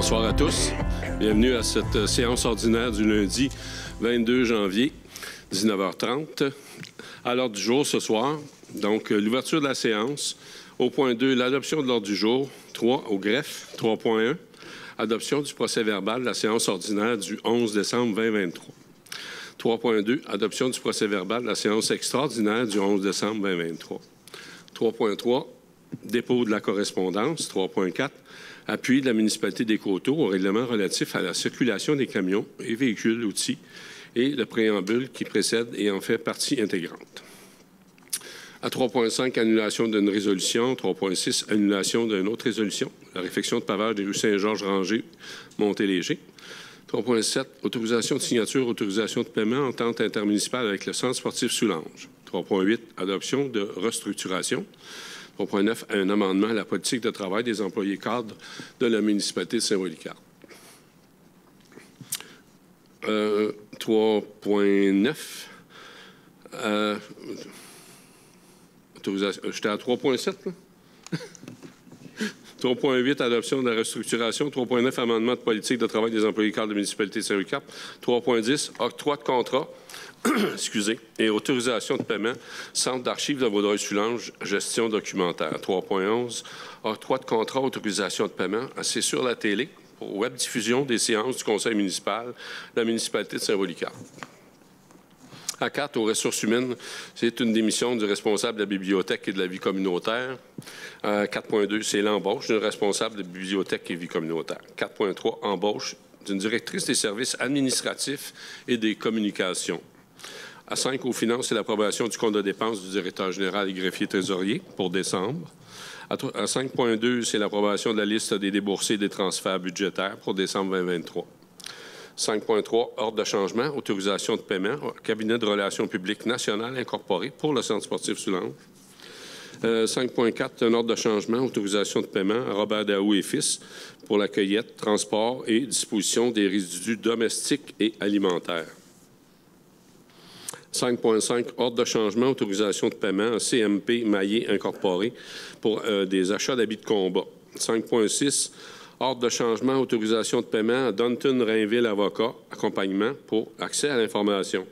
Bonsoir à tous. Bienvenue à cette séance ordinaire du lundi 22 janvier, 19h30. À l'ordre du jour ce soir, donc l'ouverture de la séance. Au point 2, l'adoption de l'ordre du jour. 3, au greffe. 3.1, adoption du procès-verbal de la séance ordinaire du 11 décembre 2023. 3.2, adoption du procès-verbal de la séance extraordinaire du 11 décembre 2023. 3.3, dépôt de la correspondance. 3.4, appui de la municipalité des Coteaux au règlement relatif à la circulation des camions et véhicules outils et le préambule qui précède et en fait partie intégrante. À 3.5, annulation d'une résolution. 3.6, annulation d'une autre résolution. La réfection de pavage des rues Saint-Georges-Rangé, Montéléger. 3.7, autorisation de signature, autorisation de paiement, entente intermunicipale avec le Centre sportif Soulanges. 3.8, adoption de restructuration. 3.9, un amendement à la politique de travail des employés cadres de la municipalité de Saint-Polycarpe. 3.9, j'étais à 3.7, là? 3.8, adoption de la restructuration. 3.9, amendement de politique de travail des employés cadres de la municipalité de Saint-Polycarpe. 3.10, octroi de contrat excusez, et autorisation de paiement, Centre d'archives de Vaudreuil-Soulanges, gestion documentaire. 3.11, octroi de contrat, autorisation de paiement. C'est sur la télé pour web diffusion des séances du conseil municipal de la municipalité de Saint-Polycarpe. À 4, aux ressources humaines, c'est une démission du responsable de la bibliothèque et de la vie communautaire. 4.2, c'est l'embauche d'un responsable de bibliothèque et vie communautaire. 4.3, embauche d'une directrice des services administratifs et des communications. À 5, aux finances, c'est l'approbation du compte de dépenses du directeur général et greffier trésorier pour décembre. À 5.2, c'est l'approbation de la liste des déboursés et des transferts budgétaires pour décembre 2023. 5.3, ordre de changement, autorisation de paiement, cabinet de relations publiques national incorporé pour le Centre sportif Soulanges. 5.4, un ordre de changement, autorisation de paiement à Robert Daou et Fils pour la cueillette, transport et disposition des résidus domestiques et alimentaires. 5.5, ordre de changement, autorisation de paiement à CMP Maillé incorporé pour des achats d'habits de combat. 5.6, ordre de changement, autorisation de paiement à Dunton Rainville Avocat, accompagnement pour accès à l'information.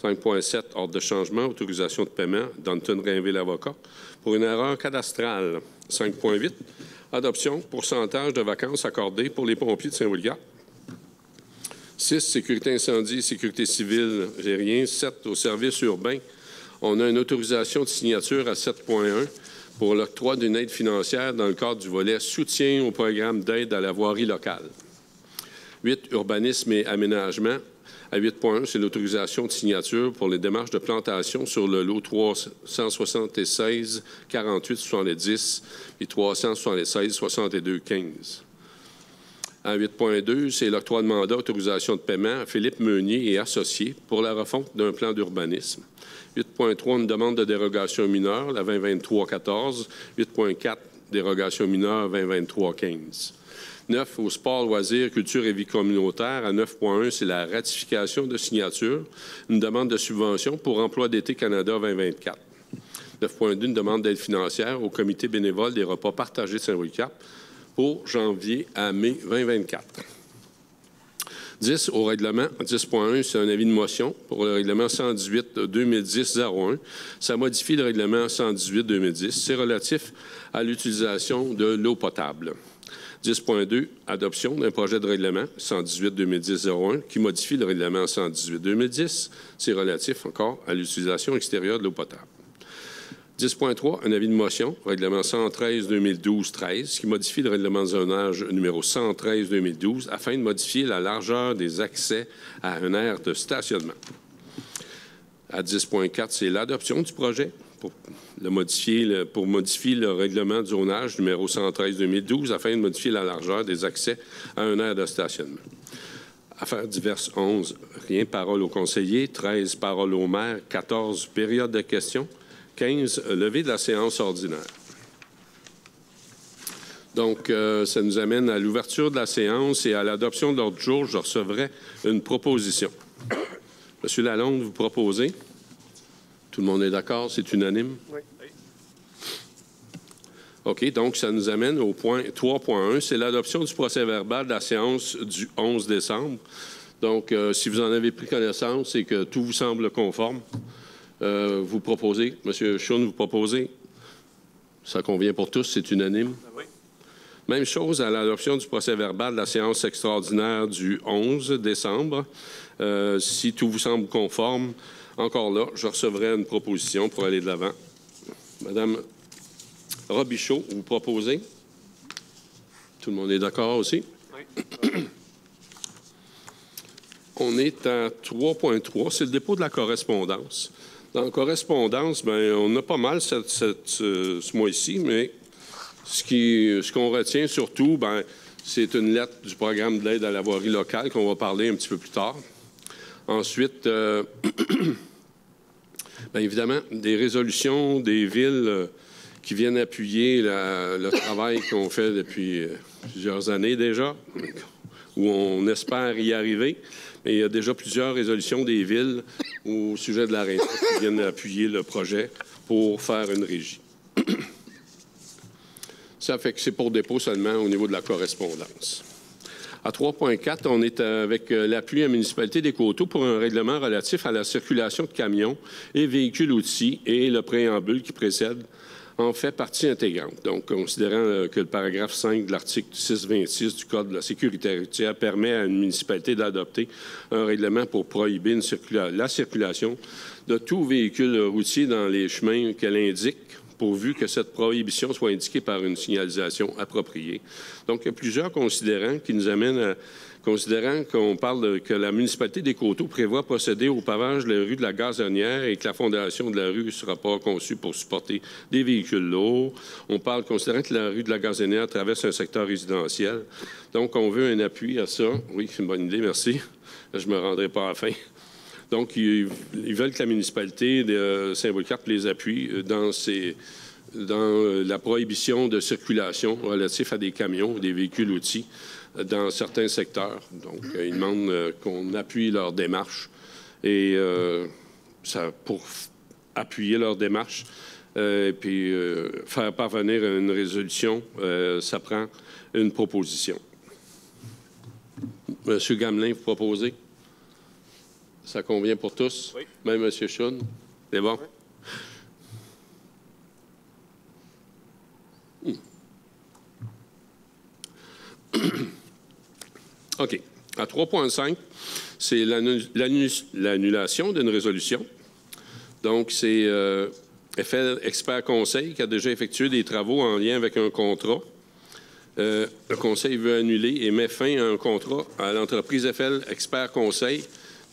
5.7, ordre de changement, autorisation de paiement, Dunton Rainville Avocat, pour une erreur cadastrale. 5.8, adoption, pourcentage de vacances accordées pour les pompiers de Saint-Polycarpe. 6, sécurité incendie, sécurité civile, j'ai rien. 7, au service urbain, on a une autorisation de signature à 7.1 pour l'octroi d'une aide financière dans le cadre du volet soutien au programme d'aide à la voirie locale. 8, urbanisme et aménagement. À 8.1, c'est l'autorisation de signature pour les démarches de plantation sur le lot 376 48 70 et 376 62 15. À 8.2, c'est l'octroi de mandat, autorisation de paiement à Philippe Meunier et associés pour la refonte d'un plan d'urbanisme. 8.3, une demande de dérogation mineure, la 2023-14. 8.4, dérogation mineure 2023-15. 9, au sport, loisirs, culture et vie communautaire. À 9.1, c'est la ratification de signature, une demande de subvention pour Emploi d'été Canada 2024. 9.2, une demande d'aide financière au comité bénévole des repas partagés de Saint-Polycarpe pour janvier à mai 2024. 10, au règlement. 10.1, c'est un avis de motion pour le règlement 118-2010-01. Ça modifie le règlement 118-2010. C'est relatif à l'utilisation de l'eau potable. 10.2, adoption d'un projet de règlement 118-2010-01 qui modifie le règlement 118-2010. C'est relatif encore à l'utilisation extérieure de l'eau potable. 10.3, un avis de motion, règlement 113-2012-13, qui modifie le règlement de zonage numéro 113-2012 afin de modifier la largeur des accès à un aire de stationnement. À 10.4, c'est l'adoption du projet pour modifier le règlement de zonage numéro 113-2012 afin de modifier la largeur des accès à un aire de stationnement. Affaires diverses 11, rien, parole au conseiller. 13, parole au maire. 14, période de questions. 15, levée de la séance ordinaire. Donc, ça nous amène à l'ouverture de la séance et à l'adoption de l'ordre du jour. Je recevrai une proposition. Monsieur Lalonde, vous proposez? Tout le monde est d'accord? C'est unanime? Oui. OK, donc ça nous amène au point 3.1, c'est l'adoption du procès-verbal de la séance du 11 décembre. Donc, si vous en avez pris connaissance et que tout vous semble conforme, vous proposez, M. Schoen, vous proposez? Ça convient pour tous, c'est unanime? Oui. Même chose à l'adoption du procès-verbal de la séance extraordinaire du 11 décembre. Si tout vous semble conforme, encore là, je recevrai une proposition pour aller de l'avant. Madame Robichaud, vous proposez? Tout le monde est d'accord aussi? Oui. On est à 3.3, c'est le dépôt de la correspondance. Dans la correspondance, bien, on a pas mal ce mois-ci, mais ce qu'on retient surtout, bien, c'est une lettre du programme d'aide à la voirie locale qu'on va parler un petit peu plus tard. Ensuite, bien évidemment, des résolutions des villes qui viennent appuyer le travail qu'on fait depuis plusieurs années déjà, où on espère y arriver. Mais il y a déjà plusieurs résolutions des villes au sujet de la région qui viennent appuyer le projet pour faire une régie. Ça fait que c'est pour dépôt seulement au niveau de la correspondance. À 3.4, on est avec l'appui à la municipalité des Coteaux pour un règlement relatif à la circulation de camions et véhicules-outils et le préambule qui précède en fait partie intégrante. Donc, considérant que le paragraphe 5 de l'article 626 du Code de la sécurité routière permet à une municipalité d'adopter un règlement pour prohiber la circulation de tout véhicule routier dans les chemins qu'elle indique, pourvu que cette prohibition soit indiquée par une signalisation appropriée. Donc, il y a plusieurs considérants qui nous amènent à considérant qu'on parle que la municipalité des Coteaux prévoit procéder au pavage de la rue de la Gazonnière et que la fondation de la rue ne sera pas conçue pour supporter des véhicules lourds. On parle considérant que la rue de la Gazonnière traverse un secteur résidentiel. Donc, on veut un appui à ça. Oui, c'est une bonne idée, merci. Je ne me rendrai pas à la fin. Donc, ils veulent que la municipalité de Saint-Polycarpe les appuie dans la prohibition de circulation relative à des camions ou des véhicules-outils dans certains secteurs. Donc, ils demandent qu'on appuie leur démarche et pour appuyer leur démarche et puis faire parvenir une résolution, ça prend une proposition. Monsieur Gamelin, vous proposez? Ça convient pour tous? Oui. Même Monsieur Schoen? C'est bon? Oui. OK. À 3.5, c'est l'annulation d'une résolution. Donc, c'est FL Expert Conseil qui a déjà effectué des travaux en lien avec un contrat. Le Conseil veut annuler et met fin à un contrat à l'entreprise FL Expert Conseil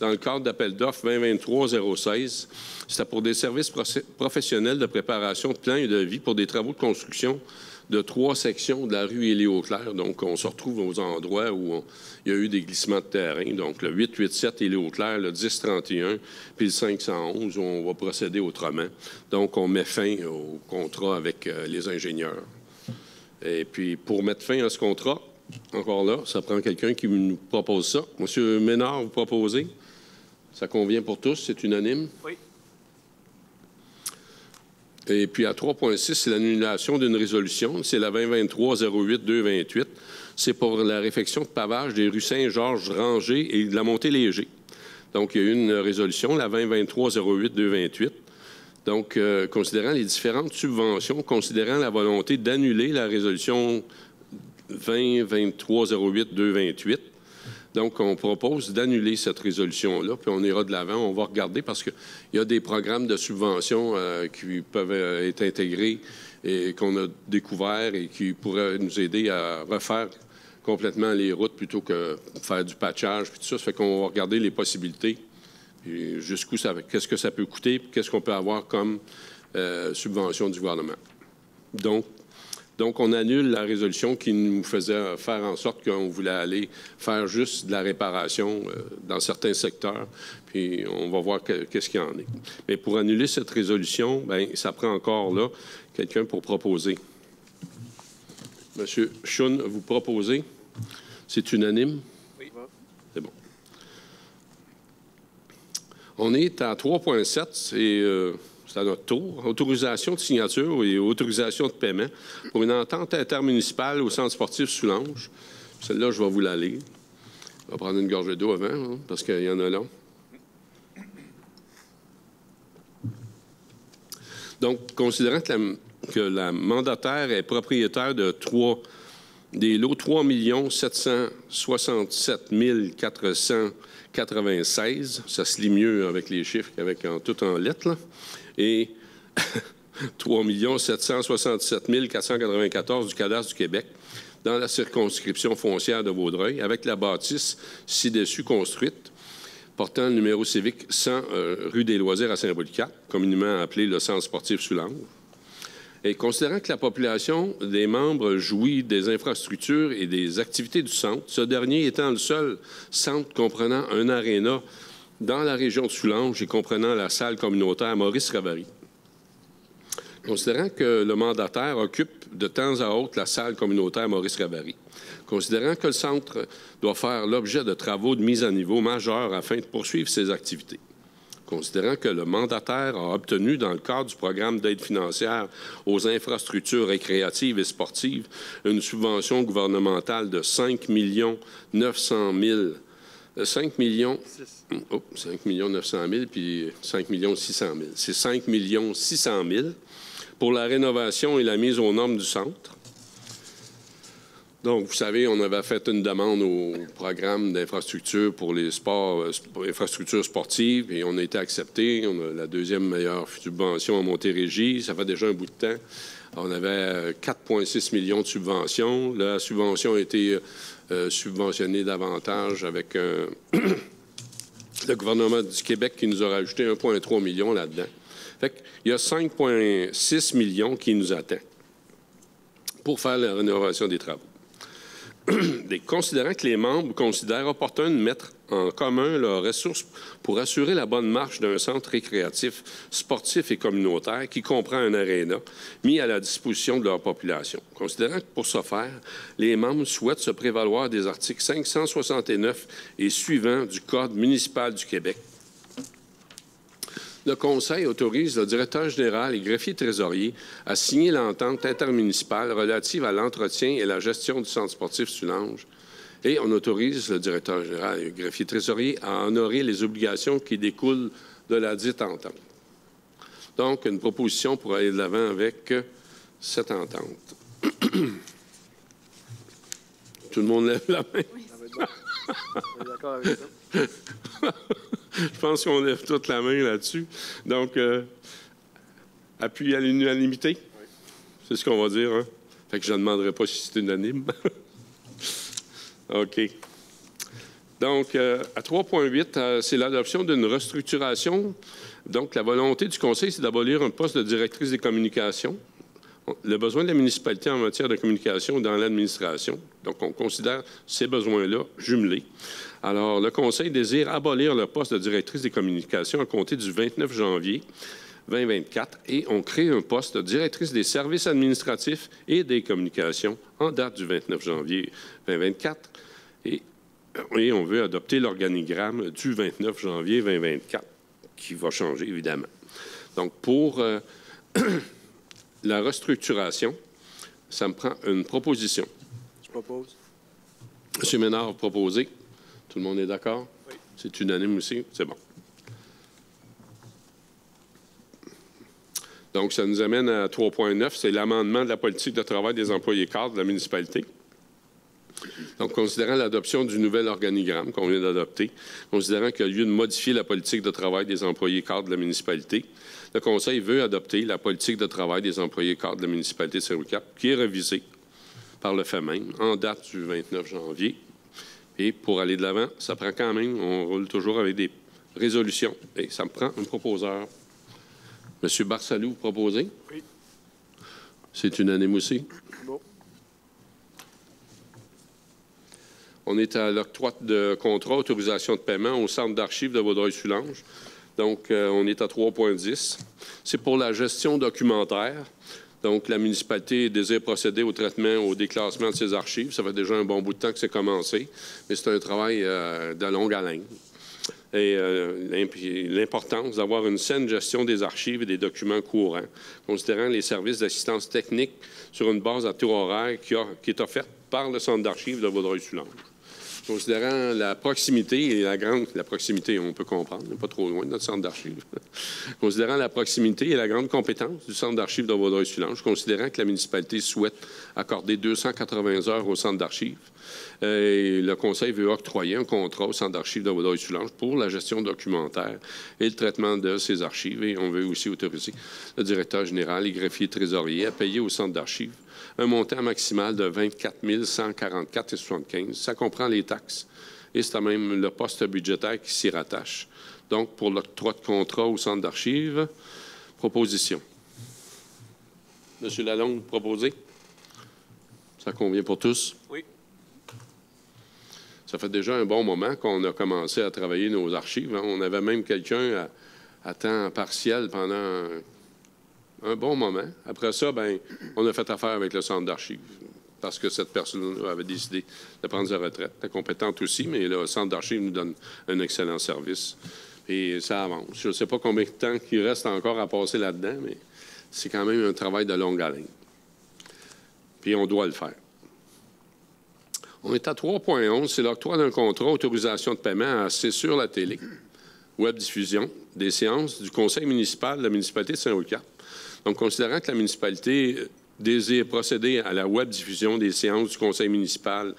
dans le cadre d'appel d'offres 2023-016. C'était pour des services professionnels de préparation de plans et de devis pour des travaux de construction de 3 sections de la rue Élie-Auclair. Donc, on se retrouve aux endroits où il y a eu des glissements de terrain. Donc, le 887 Élie-Auclair, le 1031, puis le 511, où on va procéder autrement. Donc, on met fin au contrat avec les ingénieurs. Et puis, pour mettre fin à ce contrat, encore là, ça prend quelqu'un qui nous propose ça. Monsieur Ménard, vous proposez? Ça convient pour tous? C'est unanime? Oui. Et puis à 3.6, c'est l'annulation d'une résolution. C'est la 2023-08-228. C'est pour la réfection de pavage des rues Saint-Georges-Rangé et de la Montée-Léger. Donc, il y a eu une résolution, la 2023-08-228. Donc, considérant les différentes subventions, considérant la volonté d'annuler la résolution 2023-08-228. Donc, on propose d'annuler cette résolution-là, puis on ira de l'avant. On va regarder parce qu'il y a des programmes de subvention qui peuvent être intégrés et qu'on a découverts et qui pourraient nous aider à refaire complètement les routes plutôt que faire du patchage, puis tout ça. Ça fait qu'on va regarder les possibilités, et jusqu'où ça va, qu'est-ce que ça peut coûter, puis qu'est-ce qu'on peut avoir comme subvention du gouvernement. Donc, on annule la résolution qui nous faisait faire en sorte qu'on voulait aller faire juste de la réparation dans certains secteurs, puis on va voir qu'est-ce qu'il y en est. Mais pour annuler cette résolution, bien, ça prend encore là quelqu'un pour proposer. Monsieur Schoen, vous proposez? C'est unanime? Oui. C'est bon. On est à 3.7, c'est à notre tour. Autorisation de signature et autorisation de paiement pour une entente intermunicipale au centre sportif Soulanges. Celle-là, je vais vous la lire. On va prendre une gorgée d'eau avant, hein, parce qu'il y en a là. Donc, considérant que la mandataire est propriétaire de des lots 3 767 496, ça se lit mieux avec les chiffres qu'avec tout en lettres, là, et 3 767 494 du cadastre du Québec, dans la circonscription foncière de Vaudreuil, avec la bâtisse ci-dessus construite, portant le numéro civique 100 rue des Loisirs à Saint-Polycarpe, communément appelé le centre sportif Soulanges. Et considérant que la population des membres jouit des infrastructures et des activités du centre, ce dernier étant le seul centre comprenant un aréna dans la région de Soulanges et comprenant la salle communautaire Maurice-Ravary. Considérant que le mandataire occupe de temps à autre la salle communautaire Maurice-Ravary, considérant que le centre doit faire l'objet de travaux de mise à niveau majeurs afin de poursuivre ses activités, considérant que le mandataire a obtenu, dans le cadre du programme d'aide financière aux infrastructures récréatives et sportives, une subvention gouvernementale de 5 900 000 5 900 000 puis 5 600 000. C'est 5 600 000 pour la rénovation et la mise aux normes du centre. Donc, vous savez, on avait fait une demande au programme d'infrastructure pour les sports, infrastructures sportives, et on a été accepté. On a la deuxième meilleure subvention à Montérégie. Ça fait déjà un bout de temps. On avait 4,6 millions de subventions. La subvention a été subventionnée davantage avec le gouvernement du Québec qui nous a rajouté 1,3 million là-dedans. Fait qu'il y a 5,6 millions qui nous attendent pour faire la rénovation des travaux. Considérant que les membres considèrent opportun de mettre en commun leurs ressources pour assurer la bonne marche d'un centre récréatif, sportif et communautaire qui comprend un aréna mis à la disposition de leur population. Considérant que pour ce faire, les membres souhaitent se prévaloir des articles 569 et suivants du Code municipal du Québec. Le Conseil autorise le directeur général et greffier trésorier à signer l'entente intermunicipale relative à l'entretien et la gestion du centre sportif Soulanges. Et on autorise le directeur général et le greffier trésorier à honorer les obligations qui découlent de la dite entente. Donc, une proposition pour aller de l'avant avec cette entente. Tout le monde lève la main? Oui. On est d'accord avec ça. Je pense qu'on lève toute la main là-dessus. Donc, appui à l'unanimité, oui. C'est ce qu'on va dire. Hein? Fait que je ne demanderai pas si c'est unanime. OK. Donc, à 3,8, c'est l'adoption d'une restructuration. Donc, la volonté du Conseil, c'est d'abolir un poste de directrice des communications. Le besoin de la municipalité en matière de communication dans l'administration. Donc, on considère ces besoins-là jumelés. Alors, le Conseil désire abolir le poste de directrice des communications à compter du 29 janvier 2024 et on crée un poste de directrice des services administratifs et des communications en date du 29 janvier 2024 et on veut adopter l'organigramme du 29 janvier 2024 qui va changer, évidemment. Donc, pour la restructuration, ça me prend une proposition. Je propose. M. Ménard a proposé. Tout le monde est d'accord? Oui. C'est unanime aussi? C'est bon. Donc, ça nous amène à 3,9. C'est l'amendement de la politique de travail des employés cadres de la municipalité. Donc, considérant l'adoption du nouvel organigramme qu'on vient d'adopter, considérant qu'il y a lieu de modifier la politique de travail des employés cadres de la municipalité, le Conseil veut adopter la politique de travail des employés cadres de la municipalité de Saint-Louis-Cap, qui est révisée par le fait même en date du 29 janvier. Et pour aller de l'avant, ça prend quand même, on roule toujours avec des résolutions. Et ça me prend un proposeur. M. Barsalou, vous proposez? Oui. C'est unanime aussi? Bon. On est à l'octroi de contrat, autorisation de paiement au centre d'archives de Vaudreuil-Soulanges. Donc, on est à 3,10. C'est pour la gestion documentaire. Donc, la municipalité désire procéder au traitement, au déclassement de ses archives. Ça fait déjà un bon bout de temps que c'est commencé, mais c'est un travail de longue haleine. et l'importance d'avoir une saine gestion des archives et des documents courants, considérant les services d'assistance technique sur une base à taux horaire qui est offerte par le Centre d'archives de Vaudreuil-Soulanges. Considérant la proximité et la proximité, on peut comprendre, n'est pas trop loin de notre centre d'archives. Considérant la proximité et la grande compétence du Centre d'archives de Vaudreuil-Soulanges, considérant que la municipalité souhaite accorder 280 heures au Centre d'archives, le Conseil veut octroyer un contrat au Centre d'archives de Vaudreuil-Soulanges pour la gestion documentaire et le traitement de ces archives. Et on veut aussi autoriser le directeur général et greffier trésorier à payer au Centre d'archives un montant maximal de 24 144,75 $. Ça comprend les taxes et c'est même le poste budgétaire qui s'y rattache. Donc, pour l'octroi de contrat au Centre d'archives, proposition. Monsieur Lalonde, proposé? Ça convient pour tous? Oui. Ça fait déjà un bon moment qu'on a commencé à travailler nos archives. On avait même quelqu'un à temps partiel pendant un bon moment. Après ça, bien, on a fait affaire avec le Centre d'archives parce que cette personne avait décidé de prendre sa retraite. Elle est compétente aussi, mais le Centre d'archives nous donne un excellent service. Et ça avance. Je ne sais pas combien de temps il reste encore à passer là-dedans, mais c'est quand même un travail de longue haleine. Puis on doit le faire. On est à 3.11, c'est l'octroi d'un contrat autorisation de paiement à C'est sur la télé, web diffusion, des séances du conseil municipal de la municipalité de Saint-Roch-Cap. Donc, considérant que la municipalité désire procéder à la web diffusion des séances du conseil municipal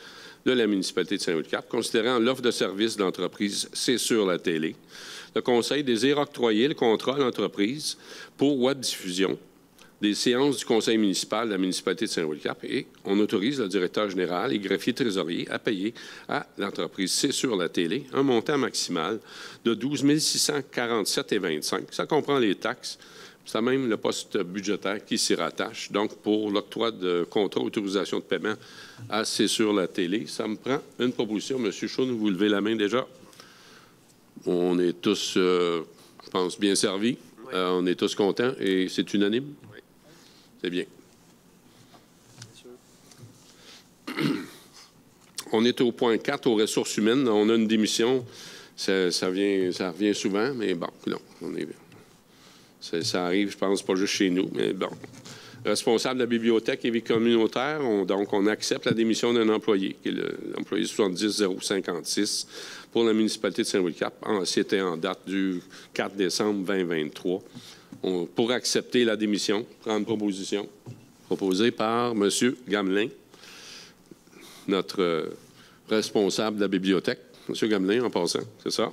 de la municipalité de Saint-Roch-Cap, considérant l'offre de service de l'entreprise C'est sur la télé, le conseil désire octroyer le contrat à l'entreprise pour web diffusion des séances du conseil municipal de la municipalité de Saint-Roch-Cap et on autorise le directeur général et greffier trésorier à payer à l'entreprise C'est sur la télé un montant maximal de 12 647,25 $. Ça comprend les taxes. C'est même le poste budgétaire qui s'y rattache. Donc, pour l'octroi de contrat autorisation de paiement à C'est sur la télé, ça me prend une proposition. Monsieur Choune, vous levez la main déjà. On est tous, je pense, bien servis. Oui. On est tous contents et c'est unanime? Oui. C'est bien. On est au point 4, aux ressources humaines. On a une démission. Ça revient souvent, mais bon, non, on est... Ça arrive, je pense, pas juste chez nous, mais bon. Responsable de la bibliothèque et vie communautaire, on accepte la démission d'un employé, qui est l'employé 70 056 pour la municipalité de Saint-Roch-Cap. C'était en date du 4 décembre 2023. Pour accepter la démission, prendre proposition, proposée par M. Gamelin, notre responsable de la bibliothèque. M. Gamelin, en passant, c'est ça?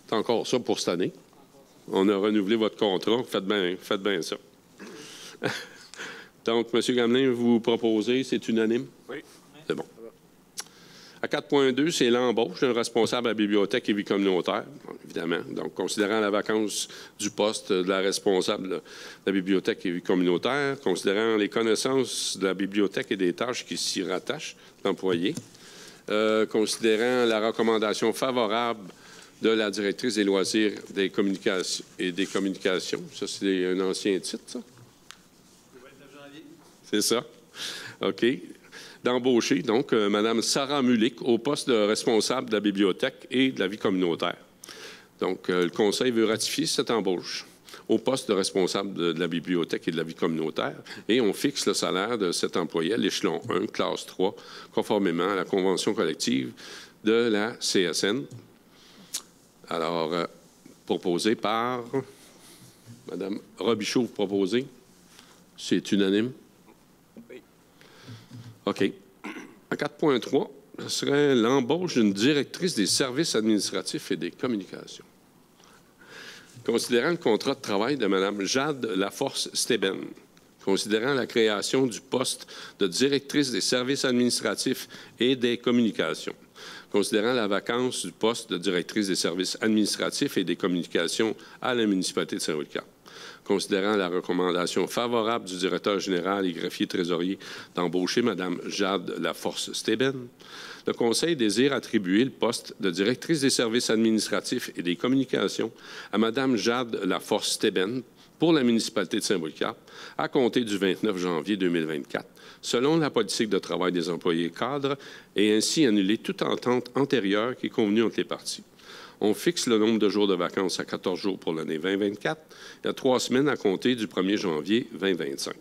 C'est encore ça pour cette année. On a renouvelé votre contrat. Faites bien ça. Donc, M. Gamelin, vous proposez, c'est unanime? Oui. C'est bon. À 4.2, c'est l'embauche d'un responsable à la bibliothèque et vie communautaire, évidemment. Donc, considérant la vacance du poste de la responsable de la bibliothèque et vie communautaire, considérant les connaissances de la bibliothèque et des tâches qui s'y rattachent, l'employé, considérant la recommandation favorable de la directrice des loisirs des communications et des communications. Ça, c'est un ancien titre, ça? Le 29 janvier. C'est ça. OK. D'embaucher, donc, Mme Sarah Mulik au poste de responsable de la bibliothèque et de la vie communautaire. Donc, le Conseil veut ratifier cette embauche au poste de responsable de la bibliothèque et de la vie communautaire et on fixe le salaire de cet employé à l'échelon 1, classe 3, conformément à la convention collective de la CSN. Alors, proposé par Mme Robichaud, vous proposez? C'est unanime? Oui. OK. À 4.3, ce serait l'embauche d'une directrice des services administratifs et des communications. Considérant le contrat de travail de Mme Jade Laforce-Steben, considérant la création du poste de directrice des services administratifs et des communications, considérant la vacance du poste de directrice des services administratifs et des communications à la municipalité de Saint-Roch-Cap, considérant la recommandation favorable du directeur général et greffier trésorier d'embaucher Mme Jade Laforce-Steben, le Conseil désire attribuer le poste de directrice des services administratifs et des communications à Mme Jade Laforce-Steben pour la municipalité de Saint-Roch-Cap à compter du 29 janvier 2024, selon la politique de travail des employés cadres et ainsi annuler toute entente antérieure qui est convenue entre les parties. On fixe le nombre de jours de vacances à 14 jours pour l'année 2024 et à 3 semaines à compter du 1er janvier 2025.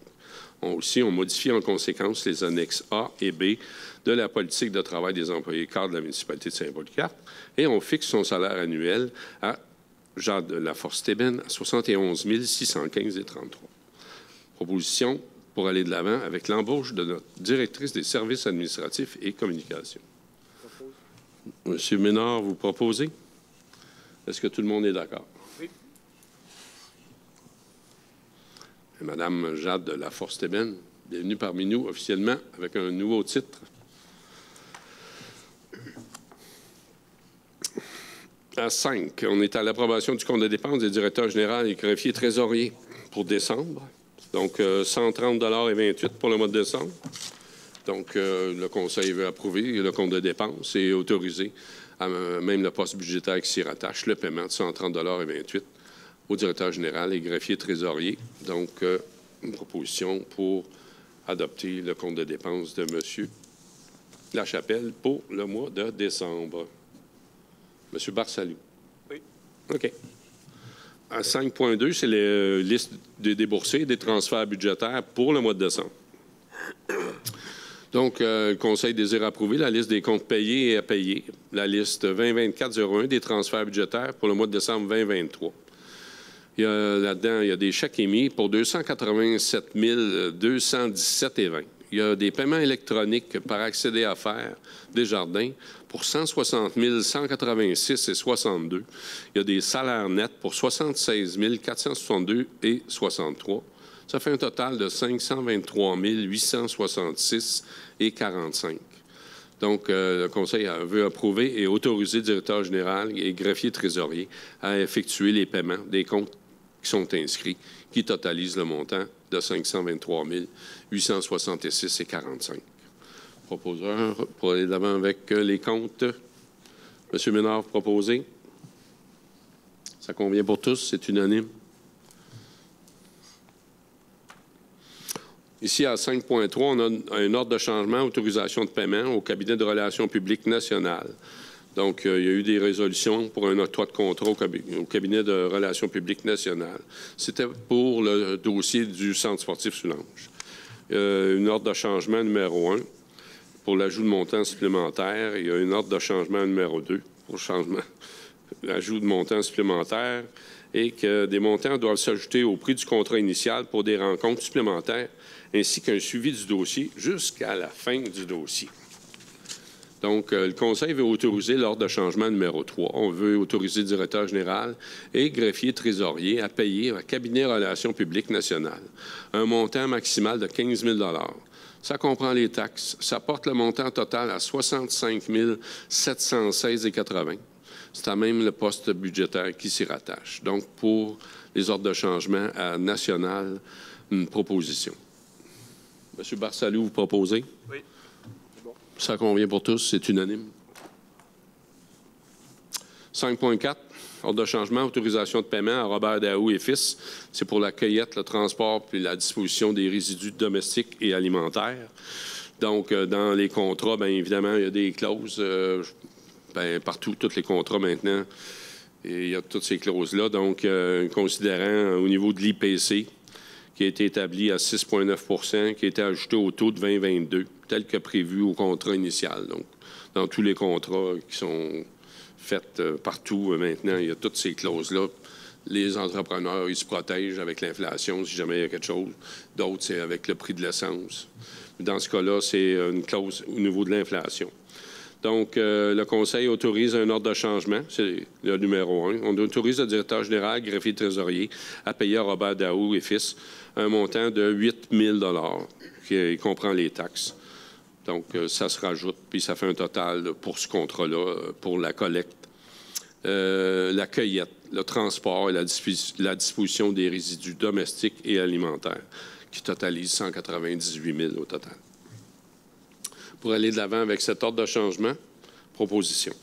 On modifie en conséquence les annexes A et B de la politique de travail des employés cadres de la municipalité de Saint-Polycarpe et on fixe son salaire annuel à Jade Laforce-Tébène à 71 615,33. Proposition pour aller de l'avant avec l'embauche de notre directrice des services administratifs et communications. Monsieur Ménard, vous proposez? Est-ce que tout le monde est d'accord? Oui. Et Madame Jade Laforce-Tébène, bienvenue parmi nous officiellement avec un nouveau titre. À 5, on est à l'approbation du compte de dépenses des directeurs généraux et greffiers trésoriers pour décembre. Donc, 130,28 pour le mois de décembre. Donc, le Conseil veut approuver le compte de dépenses et autoriser même le poste budgétaire qui s'y rattache, le paiement de 130,28 au directeur général et greffier trésorier. Donc, une proposition pour adopter le compte de dépenses de M. Lachapelle pour le mois de décembre. M. Barsalou. Oui. OK. À 5.2, c'est la liste des déboursés et des transferts budgétaires pour le mois de décembre. Donc, le Conseil désire approuver la liste des comptes payés et à payer, la liste 2024-01 des transferts budgétaires pour le mois de décembre 2023. Là-dedans, il y a des chèques émis pour 287 217,20. Il y a des paiements électroniques par accéder à faire Desjardins pour 160 186,62. Il y a des salaires nets pour 76 462,63. Ça fait un total de 523 866,45. Donc, le Conseil veut approuver et autoriser le directeur général et greffier trésorier à effectuer les paiements des comptes qui sont inscrits, qui totalisent le montant de 523 866,45. Proposeur pour aller de l'avant avec les comptes. Monsieur Ménard, proposé. Ça convient pour tous, c'est unanime. Ici, à 5.3, on a un ordre de changement, autorisation de paiement au cabinet de relations publiques nationales. Donc, il y a eu des résolutions pour un octroi de contrat au cabinet de relations publiques nationales. C'était pour le dossier du centre sportif Soulanges. Une ordre de changement numéro 1 pour l'ajout de montants supplémentaires. Il y a une ordre de changement numéro 2 pour l'ajout de montants supplémentaires et que des montants doivent s'ajouter au prix du contrat initial pour des rencontres supplémentaires ainsi qu'un suivi du dossier jusqu'à la fin du dossier. Donc, le Conseil veut autoriser l'ordre de changement numéro 3. On veut autoriser le directeur général et greffier trésorier à payer à cabinet relations publiques nationales un montant maximal de 15 000 $. Ça comprend les taxes. Ça porte le montant total à 65 716,80. C'est à même le poste budgétaire qui s'y rattache. Donc, pour les ordres de changement à national, une proposition. M. Barsalou, vous proposez? Oui. C'est bon. Ça convient pour tous, c'est unanime. 5.4, ordre de changement, autorisation de paiement à Robert Daou et Fils. C'est pour la cueillette, le transport puis la disposition des résidus domestiques et alimentaires. Donc, dans les contrats, bien évidemment, il y a des clauses. Partout, tous les contrats maintenant, il y a toutes ces clauses-là. Donc, considérant au niveau de l'IPC, qui a été établi à 6,9 qui a été ajouté au taux de 2022, tel que prévu au contrat initial. Donc, dans tous les contrats qui sont faits partout maintenant, il y a toutes ces clauses-là. Les entrepreneurs, ils se protègent avec l'inflation si jamais il y a quelque chose. D'autres, c'est avec le prix de l'essence. Dans ce cas-là, c'est une clause au niveau de l'inflation. Donc, le Conseil autorise un ordre de changement, c'est le numéro 1. On autorise le directeur général, greffier trésorier, à payer à Robert Daou et Fils un montant de 8 000 $ qui comprend les taxes. Donc, ça se rajoute, puis ça fait un total pour ce contrat-là, pour la collecte, la cueillette, le transport et la disposition des résidus domestiques et alimentaires, qui totalise 198 000 au total. Pour aller de l'avant avec cet ordre de changement, proposition.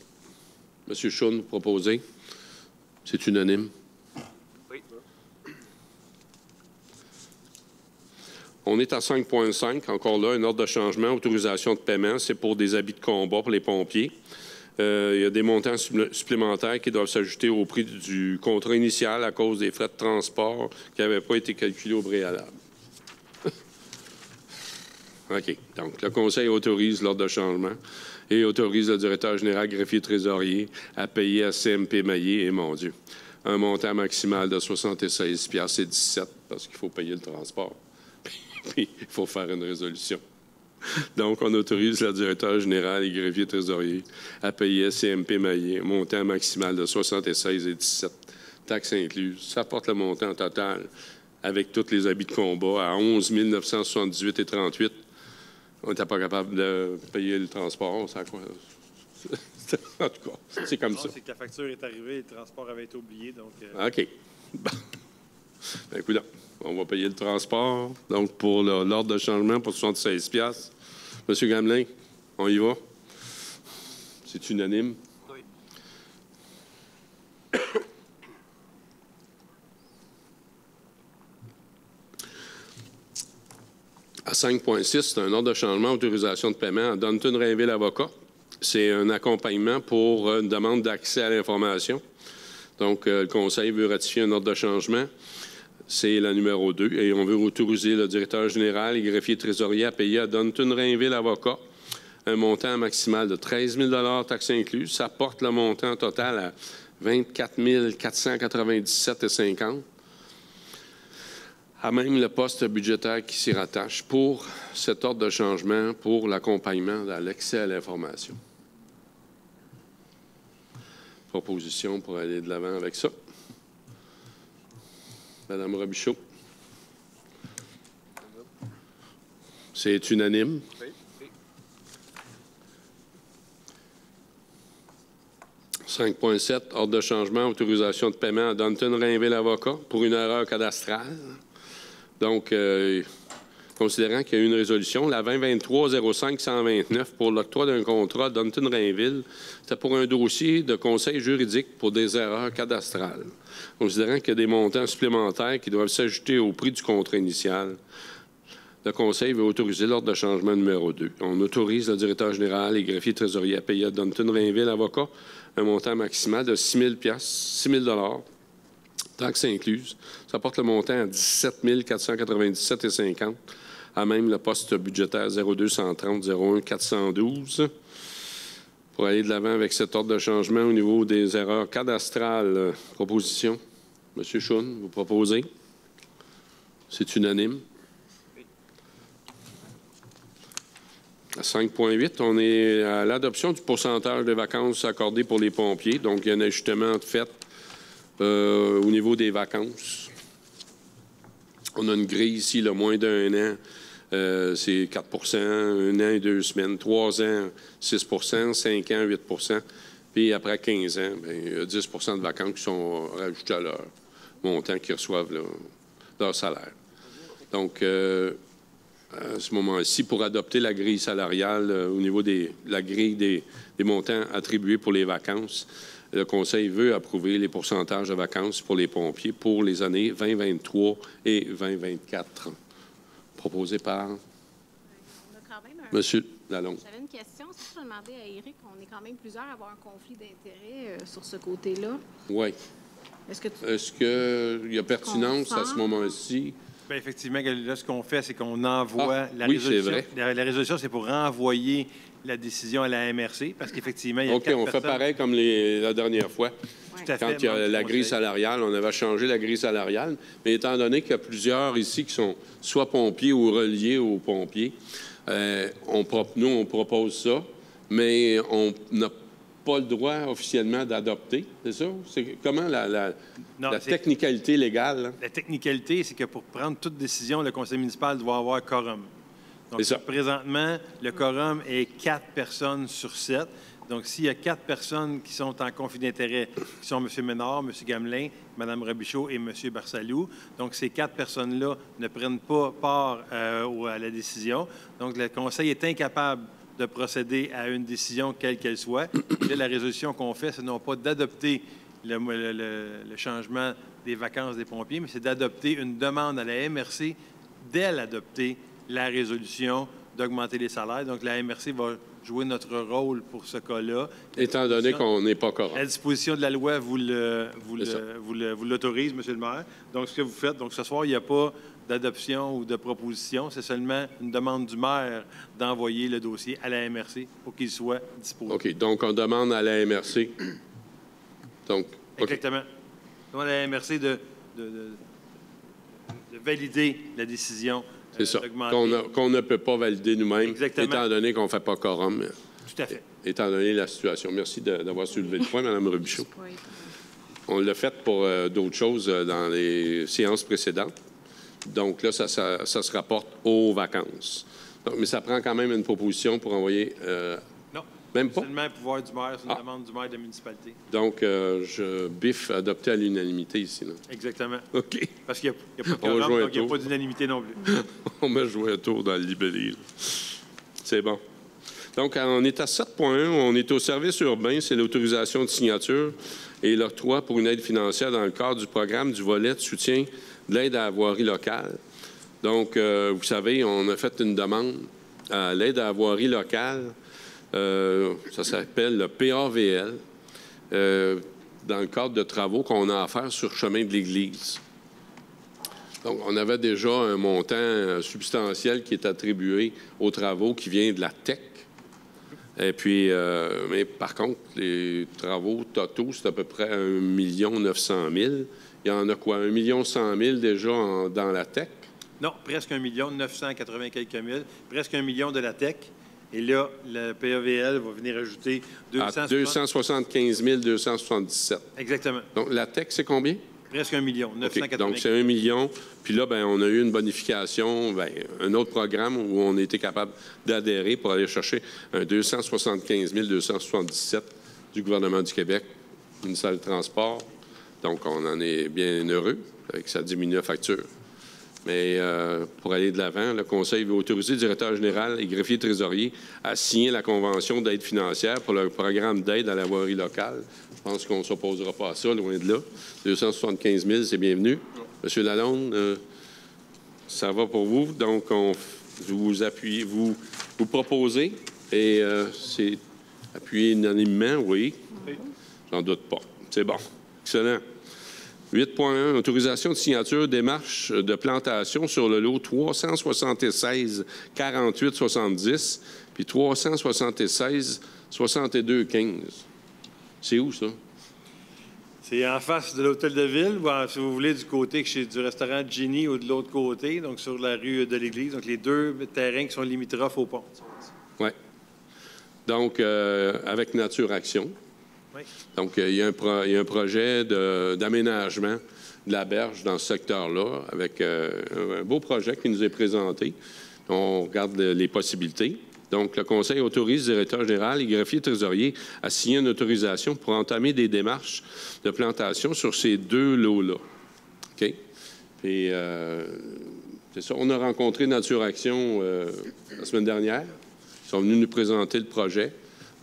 M. Schoen, proposé. C'est unanime. Oui. On est à 5.5. Encore là, un ordre de changement, autorisation de paiement. C'est pour des habits de combat pour les pompiers. Il y a des montants supplémentaires qui doivent s'ajouter au prix du contrat initial à cause des frais de transport qui n'avaient pas été calculés au préalable. OK. Donc, le Conseil autorise l'ordre de changement et autorise le directeur général, greffier trésorier à payer à CMP Maillé, et mon Dieu, un montant maximal de 76 piastres et 17 parce qu'il faut payer le transport. Puis, il faut faire une résolution. Donc, on autorise le directeur général et greffier trésorier à payer à CMP Maillé un montant maximal de 76 et 17, taxes incluses. Ça porte le montant total avec tous les habits de combat à 11 978 et 38. On n'était pas capable de payer le transport. Ça, quoi? En tout cas, c'est comme ça. C'est que la facture est arrivée et le transport avait été oublié. Donc, OK. Bon. Ben, écoute, on va payer le transport. Donc, pour l'ordre de changement, pour 76 piastres. Monsieur Gamelin, on y va? C'est unanime? Oui. À 5.6, c'est un ordre de changement, autorisation de paiement à Dunton Rainville Avocat. C'est un accompagnement pour une demande d'accès à l'information. Donc, le Conseil veut ratifier un ordre de changement. C'est la numéro 2. Et on veut autoriser le directeur général et greffier trésorier à payer à Dunton Rainville Avocat un montant maximal de 13 000 taxes incluses. Ça porte le montant total à 24 497,50 à même le poste budgétaire qui s'y rattache pour cet ordre de changement pour l'accompagnement dans l'accès à l'information. Proposition pour aller de l'avant avec ça. Madame Robichaud. C'est unanime. Oui. 5.7, ordre de changement, autorisation de paiement à Dunton Rainville Avocat pour une erreur cadastrale. Donc, considérant qu'il y a eu une résolution, la 2023-05-129 pour l'octroi d'un contrat Dunton Rainville, c'était pour un dossier de conseil juridique pour des erreurs cadastrales. Considérant qu'il y a des montants supplémentaires qui doivent s'ajouter au prix du contrat initial, le Conseil veut autoriser l'ordre de changement numéro 2. On autorise le directeur général et greffier trésorier à payer à Dunton Rainville Avocat un montant maximal de 6 000 $, taxes incluses. Ça porte le montant à 17 497,50 à même le poste budgétaire 0230 01 412. Pour aller de l'avant avec cet ordre de changement au niveau des erreurs cadastrales, proposition. Monsieur Schoen, vous proposez? C'est unanime. À 5.8, on est à l'adoption du pourcentage de vacances accordées pour les pompiers. Donc, il y a un ajustement fait au niveau des vacances. On a une grille ici, le moins d'un an, c'est 4 1 an et 2 semaines, 3 ans, 6 5 ans, 8 puis après 15 ans, bien, il y a 10 de vacances qui sont rajoutés à leur montant qu'ils reçoivent là, leur salaire. Donc, à ce moment-ci, pour adopter la grille salariale au niveau de la grille des montants attribués pour les vacances, le Conseil veut approuver les pourcentages de vacances pour les pompiers pour les années 2023 et 2024. Proposé par Monsieur Lalonde. J'avais une question. Si je demandais à Éric, on est quand même plusieurs à avoir un conflit d'intérêts sur ce côté-là. Oui. Est-ce qu'il y a pertinence à ce moment-ci? bien, effectivement, là, ce qu'on fait, c'est qu'on envoie la oui, résolution. c'est vrai. La résolution, c'est pour renvoyer la décision à la MRC, parce qu'effectivement, il y a OK, on fait pareil comme la dernière fois. Tout à fait. Quand il y a la grille salariale, on avait changé la grille salariale, mais étant donné qu'il y a plusieurs ici qui sont soit pompiers ou reliés aux pompiers, nous, on propose ça, mais on n'a pas le droit officiellement d'adopter, c'est ça? C'est comment la technicalité légale? Là? La technicalité, c'est que pour prendre toute décision, le conseil municipal doit avoir quorum. Donc, présentement, le quorum est 4 personnes sur 7. Donc, s'il y a 4 personnes qui sont en conflit d'intérêt, qui sont M. Ménard, M. Gamelin, Mme Robichaud et M. Barsalou, donc ces 4 personnes-là ne prennent pas part à la décision. Donc, le conseil est incapable de procéder à une décision quelle qu'elle soit. Et là, la résolution qu'on fait, ce n'est pas d'adopter le changement des vacances des pompiers, mais c'est d'adopter une demande à la MRC d'elle adopter la résolution d'augmenter les salaires. Donc, la MRC va jouer notre rôle pour ce cas-là. Étant donné qu'on n'est pas correct. La disposition de la loi vous l'autorise, M. le maire. Donc, ce que vous faites, donc ce soir, il n'y a pas d'adoption ou de proposition. C'est seulement une demande du maire d'envoyer le dossier à la MRC pour qu'il soit disposé. OK. Donc, on demande à la MRC. Donc, okay. Exactement. On demande à la MRC de valider la décision. C'est ça. Qu'on ne peut pas valider nous-mêmes, étant donné qu'on ne fait pas quorum. Tout à fait. Étant donné la situation. Merci d'avoir soulevé le point, Mme Robichaud. On l'a fait pour d'autres choses dans les séances précédentes. Donc là, ça se rapporte aux vacances. Donc, mais ça prend quand même une proposition pour envoyer... non. Même pas? Seulement un pouvoir du maire, c'est une demande du maire de la municipalité. Donc, je biffe adopté à l'unanimité ici. Là. Exactement. OK. Parce qu'il n'y a pas de quorum, donc il n'y a pas d'unanimité non plus. On m'a joué un tour dans le libellé. C'est bon. Donc, on est à 7.1. On est au service urbain. C'est l'autorisation de signature et l'octroi pour une aide financière dans le cadre du programme du volet de soutien de l'aide à la voirie locale. Donc, vous savez, on a fait une demande à l'aide à la voirie locale. Ça s'appelle le PAVL, dans le cadre de travaux qu'on a à faire sur le chemin de l'Église. Donc, on avait déjà un montant substantiel qui est attribué aux travaux qui vient de la TEC. Et puis, mais par contre, les travaux totaux, c'est à peu près 1 900 000. Il y en a quoi, 1 100 000 déjà dans la TEC? Non, presque 1 980 quelques mille, presque 1 million de la TEC. Et là, le PAVL va venir ajouter 275 277. Exactement. Donc, la TEC, c'est combien? Presque 1 million, 980 000. Donc, c'est 1 million. Puis là, bien, on a eu une bonification, bien, un autre programme où on a été capable d'adhérer pour aller chercher un 275 277 du gouvernement du Québec, ministère du Transport. Donc, on en est bien heureux avec que ça diminue la facture. Mais pour aller de l'avant, le Conseil veut autoriser le directeur général et greffier trésorier à signer la convention d'aide financière pour le programme d'aide à la voirie locale. Je pense qu'on ne s'opposera pas à ça, loin de là. 275 000, c'est bienvenu. Monsieur Lalonde, ça va pour vous. Donc, vous appuyez, vous proposez, et c'est appuyé unanimement, oui. J'en doute pas. C'est bon. Excellent. 8.1, autorisation de signature démarche de plantation sur le lot 376 48 70 puis 376 62 15. C'est où, ça? C'est en face de l'hôtel de ville, ou si vous voulez, du côté du restaurant Ginny ou de l'autre côté, donc sur la rue de l'Église. Donc, les deux terrains qui sont limitrophes au pont. Oui. Donc, avec Nature Action. Oui. Donc, il y a un projet d'aménagement de la berge dans ce secteur-là, avec un beau projet qui nous est présenté. On regarde les possibilités. Donc, le Conseil autorise le directeur général et greffier trésorier à signer une autorisation pour entamer des démarches de plantation sur ces deux lots-là. OK? Puis, c'est ça. On a rencontré Nature Action la semaine dernière. Ils sont venus nous présenter le projet.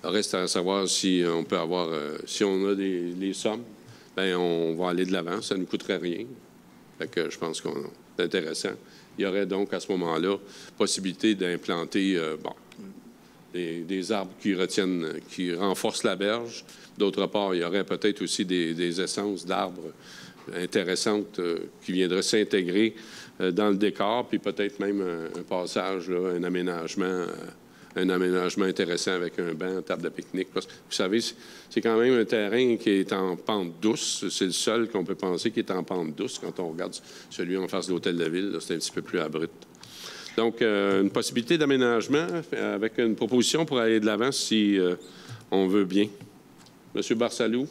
Il reste à savoir si on peut avoir, si on a les sommes, bien, on va aller de l'avant. Ça ne nous coûterait rien. Fait que je pense que c'est intéressant. Il y aurait donc à ce moment-là possibilité d'implanter des arbres qui renforcent la berge. D'autre part, il y aurait peut-être aussi des essences d'arbres intéressantes qui viendraient s'intégrer dans le décor, puis peut-être même un passage, là, un aménagement intéressant avec un banc, table de pique-nique. Parce que, vous savez, c'est quand même un terrain qui est en pente douce. C'est le seul qu'on peut penser qui est en pente douce quand on regarde celui en face de l'hôtel de ville. C'est un petit peu plus abrupt. Donc, une possibilité d'aménagement avec une proposition pour aller de l'avant si on veut bien. Monsieur Barsalou,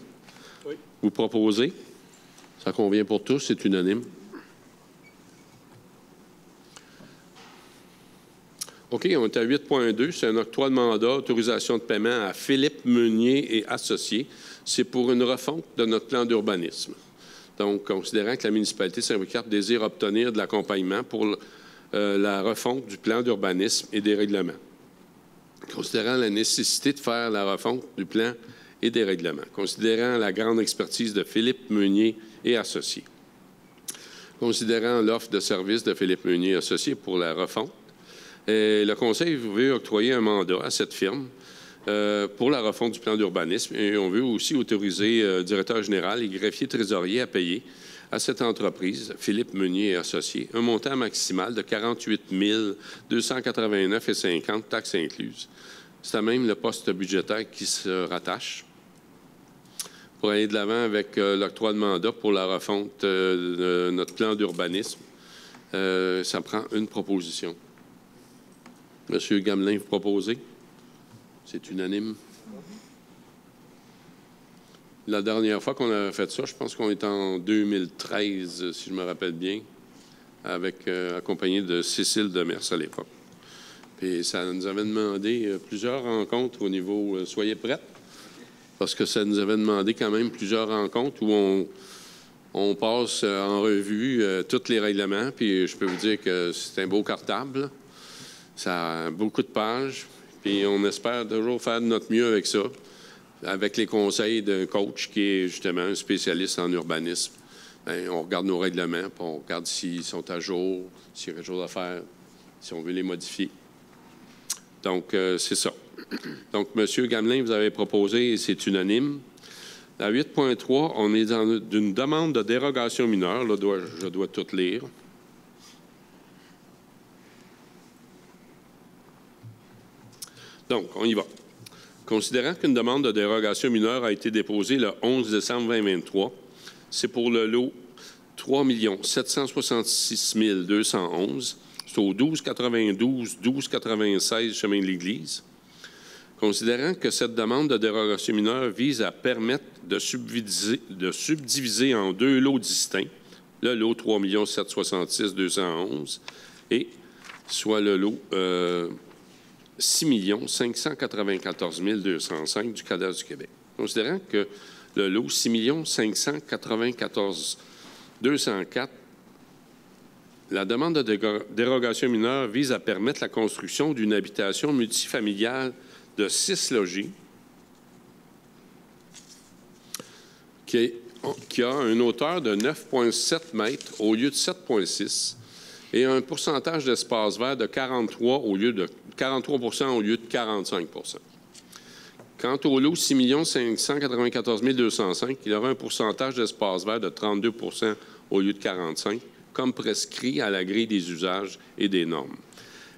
oui. Vous proposez. Ça convient pour tous, c'est unanime. OK, on est à 8.2. C'est un octroi de mandat, autorisation de paiement à Philippe Meunier et associés. C'est pour une refonte de notre plan d'urbanisme. Donc, considérant que la municipalité de Saint-Louis-Carpe désire obtenir de l'accompagnement pour la refonte du plan d'urbanisme et des règlements. Considérant la nécessité de faire la refonte du plan et des règlements. Considérant la grande expertise de Philippe Meunier et associés. Considérant l'offre de service de Philippe Meunier et associés pour la refonte. Et le Conseil veut octroyer un mandat à cette firme pour la refonte du plan d'urbanisme. Et on veut aussi autoriser le directeur général et greffier trésorier à payer à cette entreprise, Philippe Meunier et Associés, un montant maximal de 48 289,50 $, taxes incluses. C'est même le poste budgétaire qui se rattache pour aller de l'avant avec l'octroi de mandat pour la refonte de notre plan d'urbanisme. Ça prend une proposition. Monsieur Gamelin, vous proposez? C'est unanime. La dernière fois qu'on a fait ça, je pense qu'on est en 2013, si je me rappelle bien, avec accompagné de Cécile Demers à l'époque. Puis ça nous avait demandé plusieurs rencontres au niveau soyez prêts, parce que ça nous avait demandé quand même plusieurs rencontres où on passe en revue tous les règlements. Puis je peux vous dire que c'est un beau cartable. Ça a beaucoup de pages. Puis on espère toujours faire de notre mieux avec ça, avec les conseils d'un coach qui est justement un spécialiste en urbanisme. Bien, on regarde nos règlements, puis on regarde s'ils sont à jour, s'il y a quelque chose à faire, si on veut les modifier. Donc, c'est ça. Donc, M. Gamelin, vous avez proposé, et c'est unanime. À 8.3, on est dans une demande de dérogation mineure. Là, je dois tout lire. Donc, on y va. Considérant qu'une demande de dérogation mineure a été déposée le 11 décembre 2023, c'est pour le lot 3 766 211. C'est au 1292, 1296 chemin de l'Église. Considérant que cette demande de dérogation mineure vise à permettre de subdiviser en deux lots distincts, le lot 3 766 211 et soit le lot 6 594 205 du cadastre du Québec. Considérant que le lot 6 594 204, la demande de dérogation mineure vise à permettre la construction d'une habitation multifamiliale de 6 logis qui a une hauteur de 9,7 mètres au lieu de 7,6 et un pourcentage d'espace vert de 43 au lieu de 45 %. Quant au lot 6 594 205, il aura un pourcentage d'espace vert de 32 % au lieu de 45 %, comme prescrit à la grille des usages et des normes.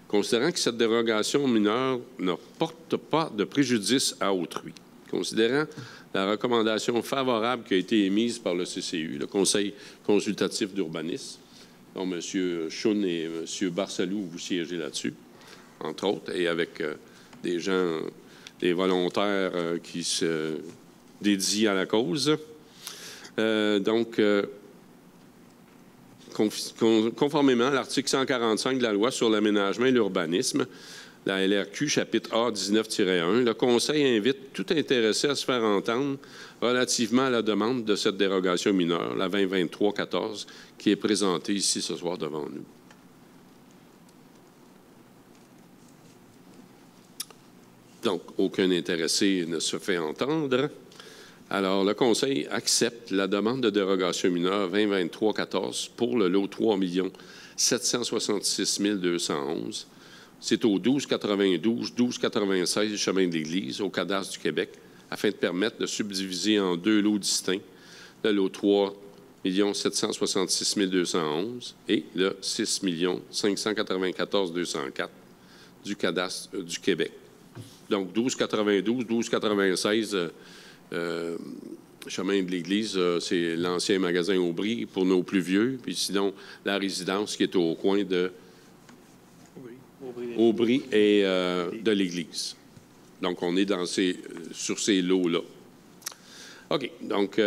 Considérant que cette dérogation mineure ne porte pas de préjudice à autrui, considérant la recommandation favorable qui a été émise par le CCU, le Conseil consultatif d'urbanisme, dont M. Schoen et M. Barcelou, vous siégez là-dessus, entre autres, et avec des gens, des volontaires qui se dédient à la cause. Conformément à l'article 145 de la Loi sur l'aménagement et l'urbanisme, la LRQ, chapitre A 19-1, le Conseil invite tout intéressé à se faire entendre relativement à la demande de cette dérogation mineure, la 2023-14, qui est présentée ici ce soir devant nous. Donc, aucun intéressé ne se fait entendre. Alors, le Conseil accepte la demande de dérogation mineure 2023-14 pour le lot 3 766 211. C'est au 1292, 1296 du chemin de l'Église, au cadastre du Québec, afin de permettre de subdiviser en deux lots distincts le lot 3 766 211 et le 6 594 204 du cadastre du Québec. Donc, 1292, 1296, chemin de l'Église, c'est l'ancien magasin Aubry pour nos plus vieux. Puis sinon, la résidence qui est au coin de Aubry et de l'Église. Donc, on est sur ces lots-là. OK. Donc,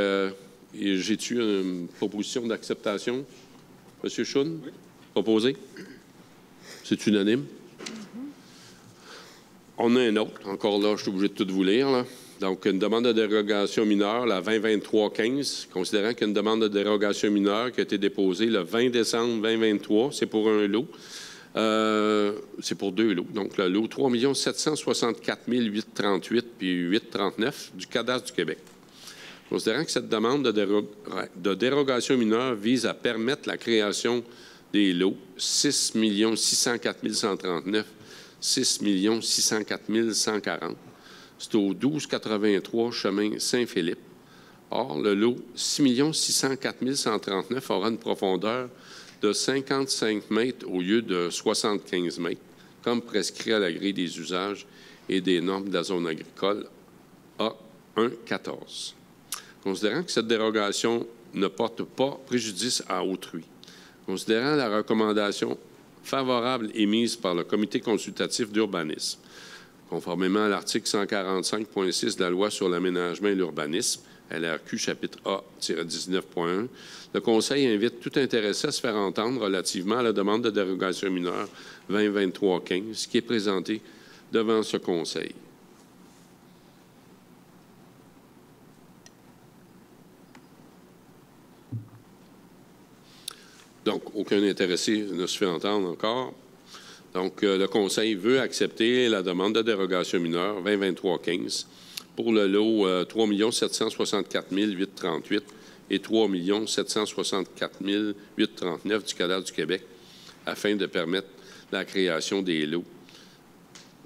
j'ai-tu une proposition d'acceptation? M. Schoen? Oui. Proposé? C'est unanime? On a un autre. Encore là, je suis obligé de tout vous lire, là. Donc, une demande de dérogation mineure, la 2023-15, considérant qu'il y a une demande de dérogation mineure qui a été déposée le 20 décembre 2023, c'est pour un lot. C'est pour deux lots. Donc, le lot 3 764 838 puis 839 du cadastre du Québec. Considérant que cette demande de dérogation mineure vise à permettre la création des lots, 6 604 139, 6 604 140. C'est au 1283 chemin Saint-Philippe. Or, le lot 6 604 139 aura une profondeur de 55 mètres au lieu de 75 mètres, comme prescrit à la grille des usages et des normes de la zone agricole A1-14. Considérant que cette dérogation ne porte pas préjudice à autrui, considérant la recommandation favorable émise par le Comité consultatif d'urbanisme, conformément à l'article 145.6 de la Loi sur l'aménagement et l'urbanisme, LRQ, chapitre A-19.1, le Conseil invite tout intéressé à se faire entendre relativement à la demande de dérogation mineure 2023-15 qui est présentée devant ce Conseil. Donc, aucun intéressé ne se fait entendre encore. Donc, le Conseil veut accepter la demande de dérogation mineure 2023-15 pour le lot 3 764 838 et 3 764 839 du cadastre du Québec afin de permettre la création des lots.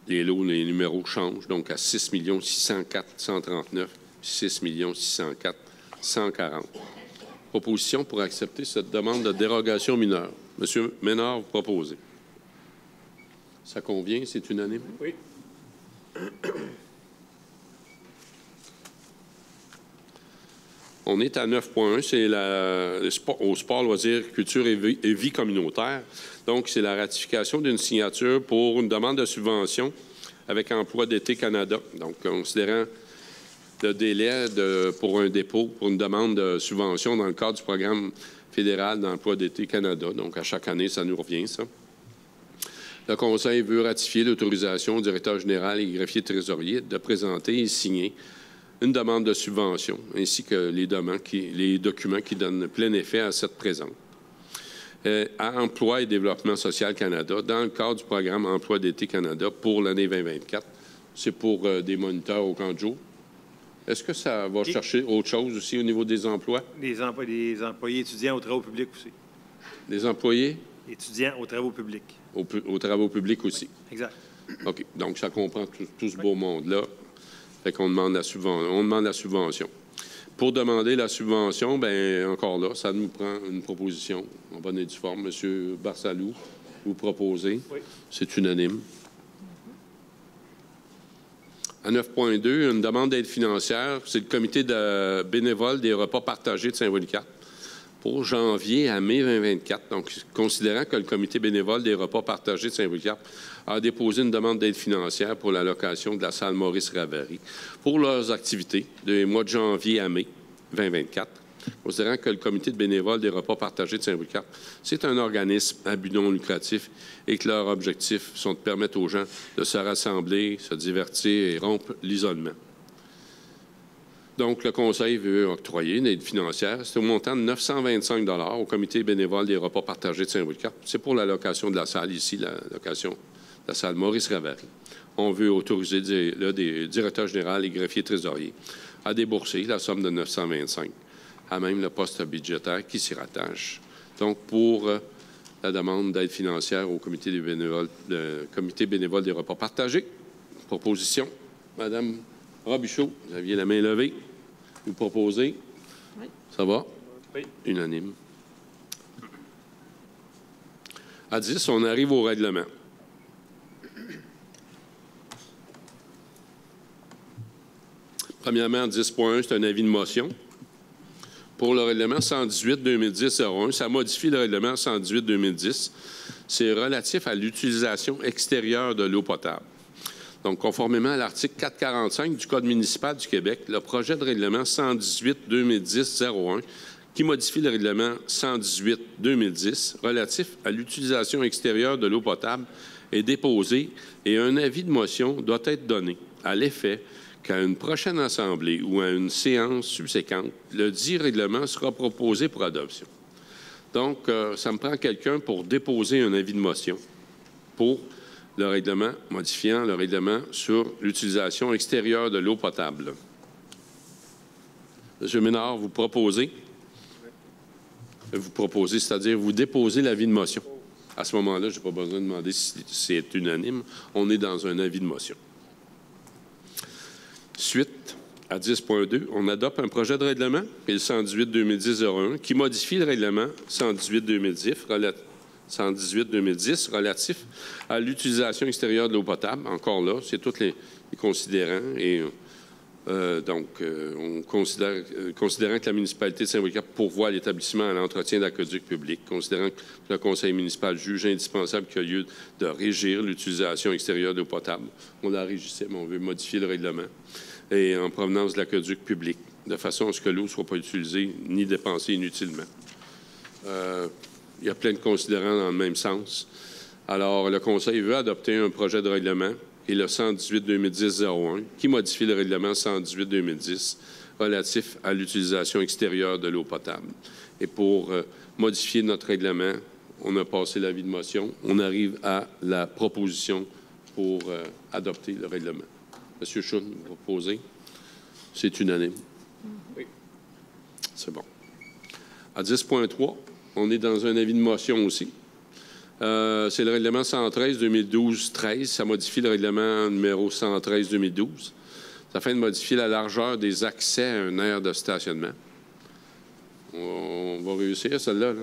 Les lots, les numéros changent, donc à 6 604 139 et 6 604 140. Proposition pour accepter cette demande de dérogation mineure. Monsieur Ménard, vous proposez. Ça convient? C'est unanime? Oui. On est à 9.1, c'est au sport, loisirs, culture et vie communautaire. Donc, c'est la ratification d'une signature pour une demande de subvention avec Emploi d'été Canada. Donc, considérant le délai pour un dépôt, pour une demande de subvention dans le cadre du programme fédéral d'Emploi d'été Canada. Donc, à chaque année, ça nous revient, ça. Le Conseil veut ratifier l'autorisation au directeur général et greffier trésorier de présenter et signer une demande de subvention, ainsi que les documents qui donnent plein effet à cette présente. À Emploi et Développement social Canada, dans le cadre du programme Emploi d'été Canada pour l'année 2024. C'est pour des moniteurs au camp de jour. Est-ce que ça va chercher autre chose aussi au niveau des emplois? Des employés étudiants aux travaux publics aussi. Des employés? Étudiants aux travaux publics. Aux travaux publics aussi. Exact. OK. Donc, ça comprend tout ce beau monde-là. Fait qu'on demande la subvention. Pour demander la subvention, bien, encore là, ça nous prend une proposition en bonne et due forme. M. Barsalou, vous proposez. Oui. C'est unanime. À 9.2, une demande d'aide financière. C'est le comité de bénévoles des repas partagés de Saint-Polycarpe pour janvier à mai 2024. Donc, considérant que le comité bénévole des repas partagés de Saint-Polycarpe a déposé une demande d'aide financière pour la location de la salle Maurice Ravary pour leurs activités des mois de janvier à mai 2024. Considérant que le comité de bénévoles des repas partagés de Saint-Polycarpe, c'est un organisme à but non lucratif et que leurs objectifs sont de permettre aux gens de se rassembler, se divertir et rompre l'isolement. Donc, le Conseil veut octroyer une aide financière. C'est au montant de 925 $ au comité bénévole des repas partagés de Saint-Polycarpe. C'est pour la location de la salle ici, la location de la salle Maurice Ravary. On veut autoriser des directeurs généraux et greffiers trésoriers à débourser la somme de 925 à même le poste budgétaire qui s'y rattache. Donc, pour la demande d'aide financière au comité bénévole des repas partagés. Proposition. Madame Robichaud, vous aviez la main levée. Vous proposez? Oui. Ça va? Oui. Unanime. À 10, on arrive au règlement. Premièrement, 10.1, c'est un avis de motion. Pour le règlement 118-2010-01, ça modifie le règlement 118-2010. C'est relatif à l'utilisation extérieure de l'eau potable. Donc, conformément à l'article 445 du Code municipal du Québec, le projet de règlement 118-2010-01, qui modifie le règlement 118-2010 relatif à l'utilisation extérieure de l'eau potable, est déposé et un avis de motion doit être donné à l'effet qu'à une prochaine assemblée ou à une séance subséquente, le dit règlement sera proposé pour adoption. Donc, ça me prend quelqu'un pour déposer un avis de motion pour le règlement, modifiant le règlement sur l'utilisation extérieure de l'eau potable. M. Ménard, vous proposez? vous proposez, c'est-à-dire vous déposez l'avis de motion. À ce moment-là, je n'ai pas besoin de demander si c'est unanime. On est dans un avis de motion. Suite à 10.2, on adopte un projet de règlement, le 118-2010-01, qui modifie le règlement 118-2010 relatif à l'utilisation extérieure de l'eau potable. Encore là, c'est tous les considérants. Et considérant que la municipalité de Saint-Wicap pourvoit l'établissement à l'entretien d'aqueducs publics, considérant que le conseil municipal juge indispensable qu'il y a lieu de régir l'utilisation extérieure d'eau potable. On la régissait, mais on veut modifier le règlement. Et en provenance de l'aqueduc public, de façon à ce que l'eau ne soit pas utilisée ni dépensée inutilement. Il y a plein de considérants dans le même sens. Alors, le Conseil veut adopter un projet de règlement et le 118-2010-01 qui modifie le règlement 118-2010 relatif à l'utilisation extérieure de l'eau potable. Et pour modifier notre règlement, on a passé l'avis de motion. On arrive à la proposition pour adopter le règlement. Monsieur Chun, vous proposez. C'est unanime. Oui. C'est bon. À 10.3, on est dans un avis de motion aussi. C'est le règlement 113-2012-13. Ça modifie le règlement numéro 113-2012. Ça fait de modifier la largeur des accès à un aire de stationnement. On va réussir, celle-là.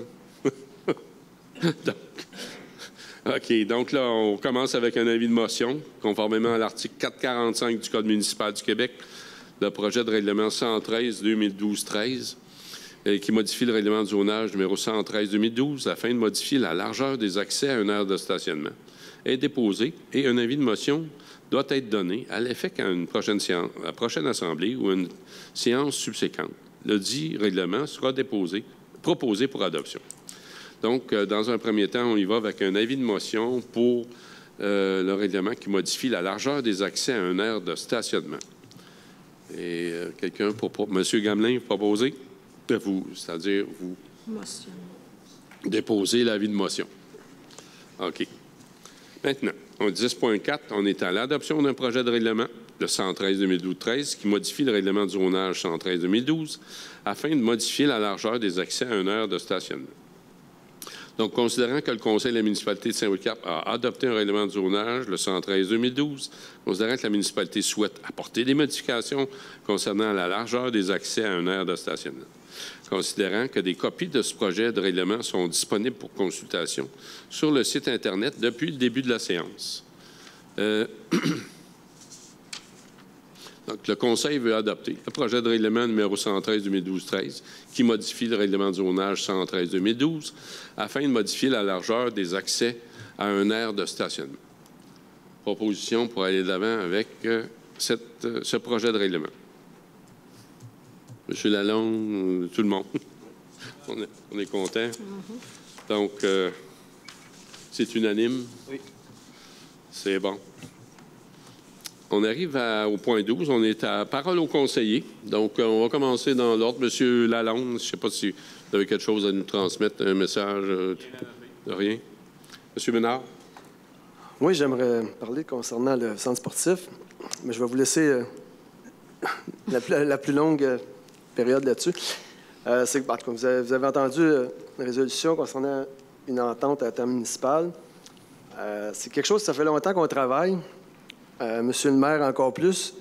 Là. OK. Donc là, on commence avec un avis de motion, conformément à l'article 445 du Code municipal du Québec, le projet de règlement 113-2012-13, qui modifie le règlement de zonage numéro 113-2012 afin de modifier la largeur des accès à une aire de stationnement, est déposé et un avis de motion doit être donné à l'effet qu'à une prochaine séance, à la prochaine assemblée ou une séance subséquente, le dit règlement sera proposé pour adoption. Donc, dans un premier temps, on y va avec un avis de motion pour le règlement qui modifie la largeur des accès à une aire de stationnement. Et quelqu'un pour M. Gamelin, vous proposez? C'est-à-dire, vous déposez l'avis de motion. OK. Maintenant, en 10.4, on est à l'adoption d'un projet de règlement, le 113-2012-13, qui modifie le règlement du zonage 113-2012 afin de modifier la largeur des accès à une aire de stationnement. Donc, considérant que le Conseil de la municipalité de Saint-Wicap a adopté un règlement de zonage, le 113-2012, considérant que la municipalité souhaite apporter des modifications concernant la largeur des accès à une aire de stationnement, considérant que des copies de ce projet de règlement sont disponibles pour consultation sur le site Internet depuis le début de la séance. Donc, le Conseil veut adopter le projet de règlement numéro 113-2012-13 qui modifie le règlement de zonage 113-2012 afin de modifier la largeur des accès à un aire de stationnement. Proposition pour aller de l'avant avec ce projet de règlement. Monsieur Lalonde, tout le monde. On est content. Donc, c'est unanime. Oui. C'est bon. On arrive au point 12. On est à parole aux conseillers. Donc, on va commencer dans l'ordre. Monsieur Lalonde, je ne sais pas si vous avez quelque chose à nous transmettre, un message de rien. Monsieur Ménard. Oui, j'aimerais parler concernant le centre sportif, mais je vais vous laisser la plus longue période là-dessus. C'est que, vous avez entendu une résolution concernant une entente intermunicipale. C'est quelque chose, ça fait longtemps qu'on travaille. Monsieur le maire encore plus.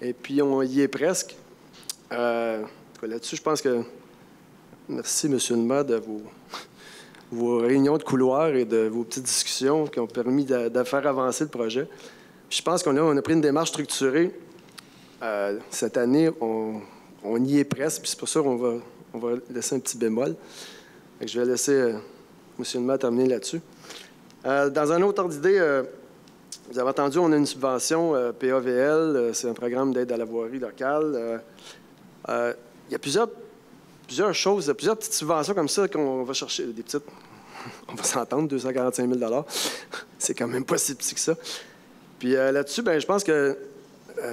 Et puis, on y est presque. Là-dessus, je pense que... Merci, monsieur le maire, de vos réunions de couloir et de vos petites discussions qui ont permis de faire avancer le projet. Puis je pense qu'on a pris une démarche structurée. Cette année, on y est presque. Puis c'est pour ça qu'on va laisser un petit bémol. Fait que je vais laisser monsieur le maire terminer là-dessus. Dans un autre ordre d'idée... Vous avez entendu, on a une subvention PAVL, c'est un programme d'aide à la voirie locale. Il y a plusieurs choses, plusieurs petites subventions comme ça qu'on va chercher. Des petites, on va s'entendre, 245 000 c'est quand même pas si petit que ça. Puis là-dessus, bien, je pense que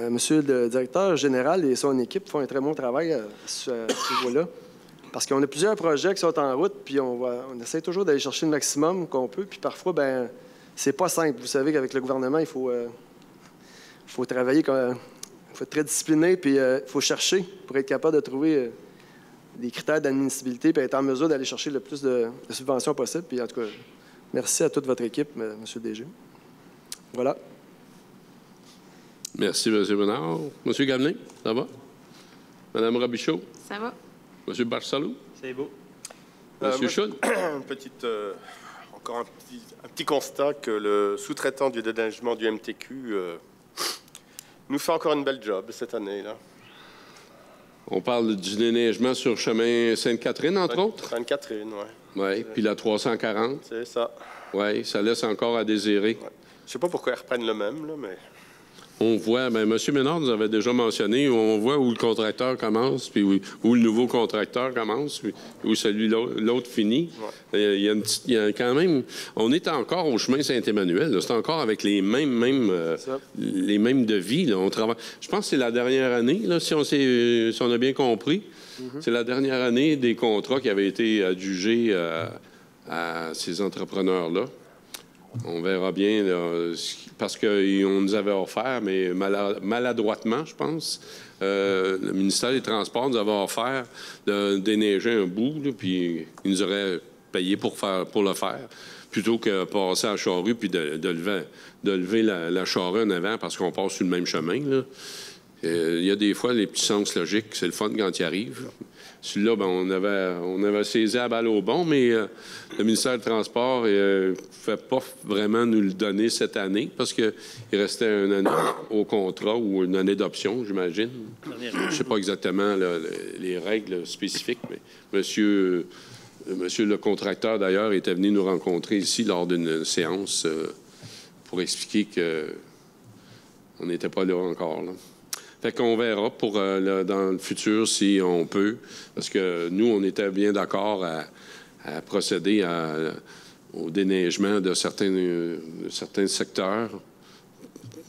monsieur le directeur général et son équipe font un très bon travail à ce niveau-là. Parce qu'on a plusieurs projets qui sont en route, puis on essaie toujours d'aller chercher le maximum qu'on peut. Puis parfois, bien, c'est pas simple. Vous savez qu'avec le gouvernement, il faut travailler, il faut être très discipliné, puis il faut chercher pour être capable de trouver des critères d'admissibilité et être en mesure d'aller chercher le plus de subventions possible. Puis en tout cas, merci à toute votre équipe, M. le DG. Voilà. Merci, M. Ménard. M. Gamelin, ça va? Mme Robichaud? Ça va? M. Barsalou? C'est beau. M. Schultz? Encore un petit constat que le sous-traitant du déneigement du MTQ nous fait encore une belle job cette année, là. On parle du déneigement sur chemin Sainte-Catherine, entre autres? Sainte-Catherine, oui. Oui, puis la 340. C'est ça. Oui, ça laisse encore à désirer. Ouais. Je sais pas pourquoi ils reprennent le même, là, mais... On voit, bien, M. Ménard nous avait déjà mentionné, on voit où le contracteur commence, puis où le nouveau contracteur commence, puis où l'autre finit. Ouais. Il y a quand même... On est encore au chemin Saint-Emmanuel. C'est encore avec les mêmes devis. Là. On travaille. Je pense que c'est la dernière année, là, si on a bien compris. C'est la dernière année des contrats qui avaient été adjugés à ces entrepreneurs-là. On verra bien, là, parce qu'on nous avait offert, mais maladroitement, je pense, le ministère des Transports nous avait offert de déneiger un bout, là, puis il nous aurait payé pour le faire, plutôt que passer à la charrue puis de lever la charrue en avant parce qu'on passe sur le même chemin. Il y a des fois les petits sens logiques, c'est le fun quand il arrive. Celui-là, ben, on avait saisi à balle au bon, mais le ministère du Transport ne fait pas vraiment nous le donner cette année parce qu'il restait une année au contrat ou une année d'option, j'imagine. Je ne sais pas exactement les règles spécifiques, mais monsieur le contracteur, d'ailleurs, était venu nous rencontrer ici lors d'une séance pour expliquer qu'on n'était pas là encore, là. Fait qu'on verra dans le futur si on peut, parce que nous, on était bien d'accord à procéder au déneigement de certains secteurs.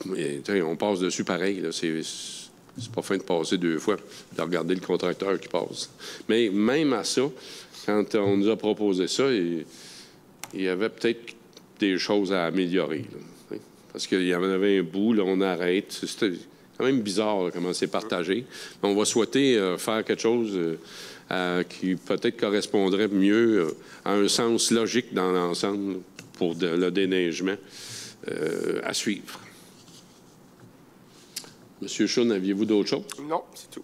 Mais, on passe dessus pareil. Là, c'est pas fin de passer deux fois, de regarder le contracteur qui passe. Mais même à ça, quand on nous a proposé ça, il y avait peut-être des choses à améliorer. Là, parce qu'il y en avait un bout, là, on arrête. C'était quand même bizarre là, comment c'est partagé. Mais on va souhaiter faire quelque chose qui peut-être correspondrait mieux à un sens logique dans l'ensemble pour le déneigement à suivre. Monsieur Chun, aviez-vous d'autres choses? Non, c'est tout.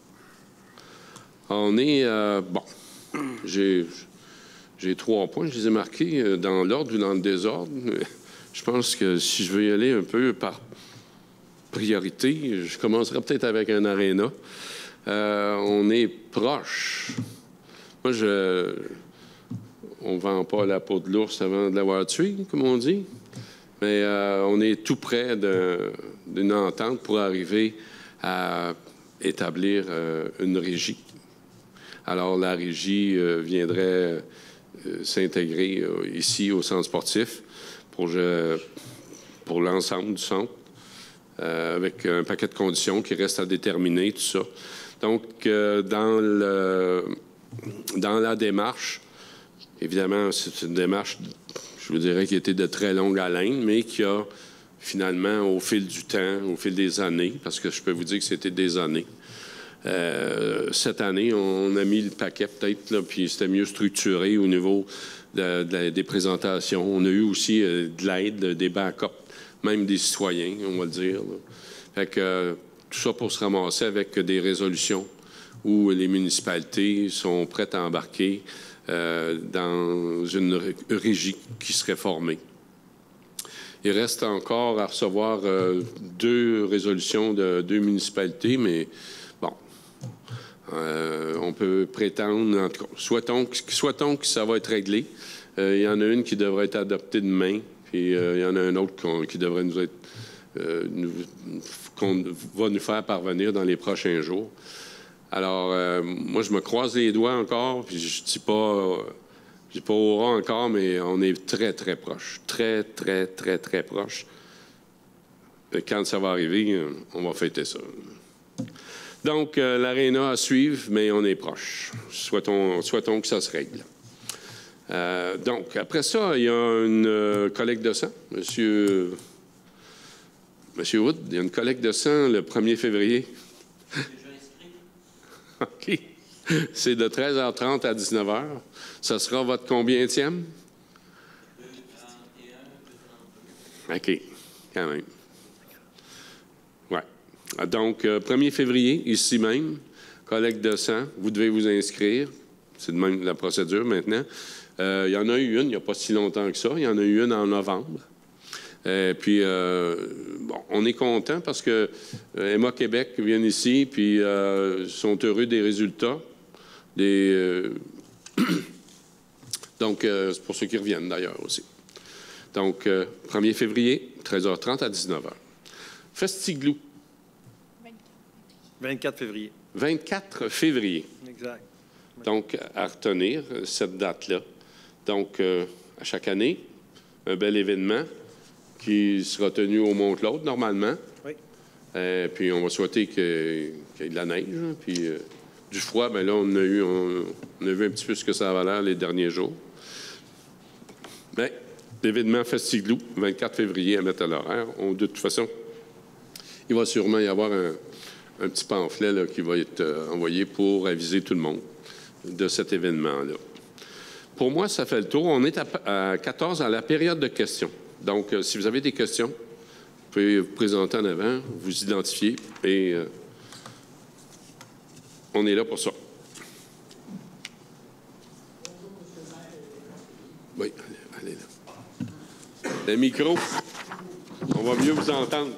On est... bon, j'ai 3 points, je les ai marqués dans l'ordre ou dans le désordre. Je pense que si je veux y aller un peu par priorité, je commencerai peut-être avec un aréna. On est proche. Moi, on ne vend pas la peau de l'ours avant de l'avoir tué, comme on dit. Mais on est tout près d'une entente pour arriver à établir une régie. Alors, la régie viendrait s'intégrer ici au centre sportif pour l'ensemble du centre, avec un paquet de conditions qui restent à déterminer, tout ça. Donc, dans la démarche, évidemment, c'est une démarche, je vous dirais, qui a été de très longue haleine, mais qui a finalement, au fil du temps, au fil des années, parce que je peux vous dire que c'était des années, cette année, on a mis le paquet peut-être, là, puis c'était mieux structuré au niveau des présentations. On a eu aussi de l'aide, des backups, même des citoyens, on va le dire. Là. Fait que tout ça pour se ramasser avec des résolutions où les municipalités sont prêtes à embarquer dans une régie qui serait formée. Il reste encore à recevoir 2 résolutions de 2 municipalités, mais bon, on peut prétendre, en tout cas, souhaitons que ça va être réglé. Il y en a une qui devrait être adoptée demain, puis il y en a un autre qui devrait nous être qu'on va nous faire parvenir dans les prochains jours. Alors, moi, je me croise les doigts encore, puis je dis pas au ras encore, mais on est très, très proche. Très, très, très, très proche. Quand ça va arriver, on va fêter ça. Donc, l'aréna à suivre, mais on est proche. Souhaitons que ça se règle. Donc, après ça, il y a une collecte de sang. Monsieur Wood, il y a une collecte de sang le 1er février. Déjà inscrit. OK. C'est de 13h30 à 19h. Ça sera votre combienième? OK, quand même. Ouais. Donc, 1er février, ici même, collecte de sang, vous devez vous inscrire. C'est de même la procédure maintenant. Il y en a eu une il n'y a pas si longtemps que ça. Il y en a eu une en novembre. Puis, bon, on est content parce que Emma Québec vient ici, puis sont heureux des résultats. Donc, c'est pour ceux qui reviennent d'ailleurs aussi. Donc, 1er février, 13h30 à 19h. Festiglou. 24 février. 24 février. Exact. Donc, à retenir cette date-là. Donc, à chaque année, un bel événement qui sera tenu au Mont-Claude, normalement. Oui. Puis, on va souhaiter qu'il y ait de la neige. Hein, puis, du froid, bien là, on a vu un petit peu ce que ça avait l'air les derniers jours. Bien, l'événement Festiglou, 24 février, à mettre à l'horaire. De toute façon, il va sûrement y avoir un petit pamphlet là, qui va être envoyé pour aviser tout le monde de cet événement-là. Pour moi, ça fait le tour. On est à 14 à la période de questions. Donc, si vous avez des questions, vous pouvez vous présenter en avant, vous identifier et on est là pour ça. Oui, allez là. Le micro, on va mieux vous entendre.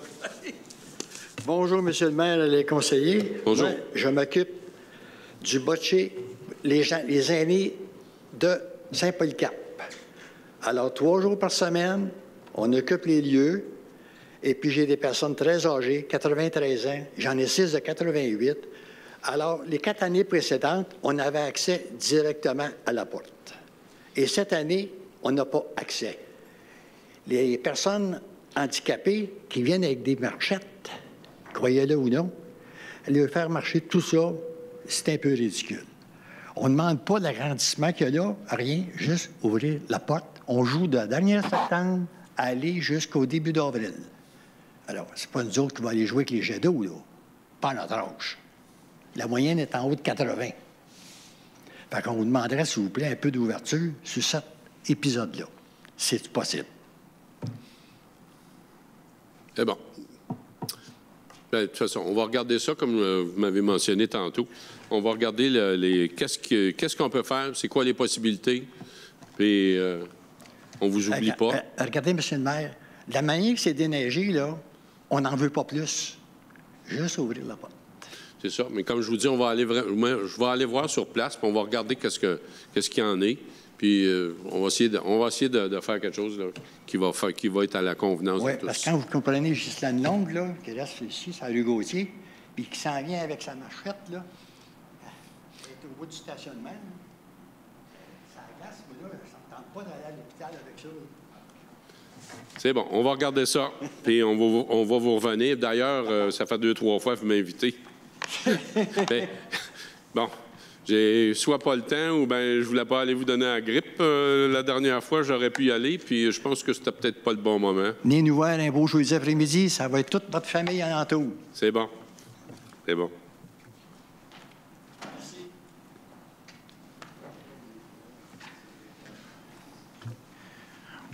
Bonjour, Monsieur le maire et les conseillers. Bonjour. Moi, je m'occupe du bocce, les aînés de Saint-Polycarpe. Alors, 3 jours par semaine, on occupe les lieux. Et puis, j'ai des personnes très âgées, 93 ans. J'en ai 6 de 88. Alors, les 4 années précédentes, on avait accès directement à la porte. Et cette année, on n'a pas accès. Les personnes handicapées qui viennent avec des marchettes, croyez-le ou non, aller faire marcher tout ça, c'est un peu ridicule. On ne demande pas l'agrandissement qu'il y a là, rien, juste ouvrir la porte. On joue de la dernière septembre à aller jusqu'au début d'avril. Alors, c'est pas nous autres qui vont aller jouer avec les jets d'eau, là. Pas à notre âge. La moyenne est en haut de 80. Fait qu'on vous demanderait, s'il vous plaît, un peu d'ouverture sur cet épisode-là. C'est possible. C'est bon. Bien, de toute façon, on va regarder ça comme vous m'avez mentionné tantôt. On va regarder qu'est-ce qu'on peut faire, c'est quoi les possibilités, puis on ne vous oublie pas. Regardez, M. le maire, de la manière que c'est déneigé, là, on n'en veut pas plus. Juste ouvrir la porte. C'est ça, mais comme je vous dis, je vais aller voir sur place, puis on va regarder qu'est-ce qu'il y en est, puis on va essayer de faire quelque chose là, qui va être à la convenance de tous. Oui, parce que quand vous comprenez Ghislaine Longue, là, qui reste ici, c'est à rue Gauthier, puis qui s'en vient avec sa marchette, là, elle est au bout du stationnement, là. Ça glace, mais là, ça ne tente pas d'aller à l'hôpital avec ça. C'est bon, on va regarder ça, puis on va vous revenir. D'ailleurs, ça fait 2-3 fois que vous m'invitez. Mais, bon, j'ai soit pas le temps ou bien je voulais pas aller vous donner la grippe. La dernière fois, j'aurais pu y aller, puis je pense que c'était peut-être pas le bon moment. Venez nous voir un beau jeudi après-midi, ça va être toute votre famille en entour. C'est bon. C'est bon.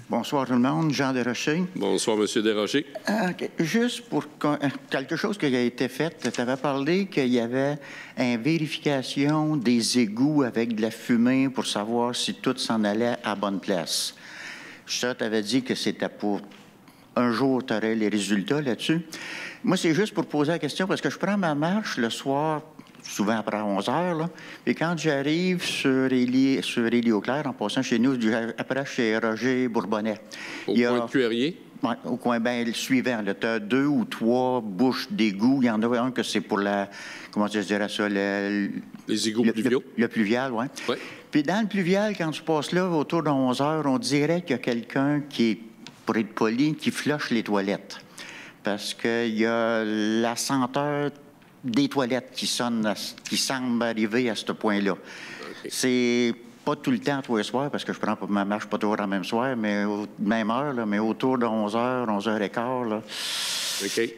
Bonsoir tout le monde, Jean Desrochers. Bonsoir, M. Desrochers. OK. Juste pour quelque chose qui a été fait, tu avais parlé qu'il y avait une vérification des égouts avec de la fumée pour savoir si tout s'en allait à bonne place. Ça, tu avais dit que c'était pour un jour, tu aurais les résultats là-dessus. Moi, c'est juste pour poser la question parce que je prends ma marche le soir, souvent après 11 heures, là. Et quand j'arrive sur Élie-Auclair, en passant chez nous, après chez Roger Bourbonnais. Au coin de Cuerier? Oui, au coin, bien, le suivant. Tu as 2 ou 3 bouches d'égout. Il y en a un que c'est pour la... Comment je dirais ça? Les égouts pluviaux? Le pluvial, oui. Ouais. Puis dans le pluvial, quand tu passes là, autour de 11 heures, on dirait qu'il y a quelqu'un qui est, pour être poli, qui flush les toilettes. Parce qu'il y a la senteur des toilettes qui semble arriver à ce point-là. Okay. C'est pas tout le temps, tous les soirs, parce que je prends ma marche pas toujours à la même soir, mais même heure, là, mais autour de 11h, 11h15. Là. OK.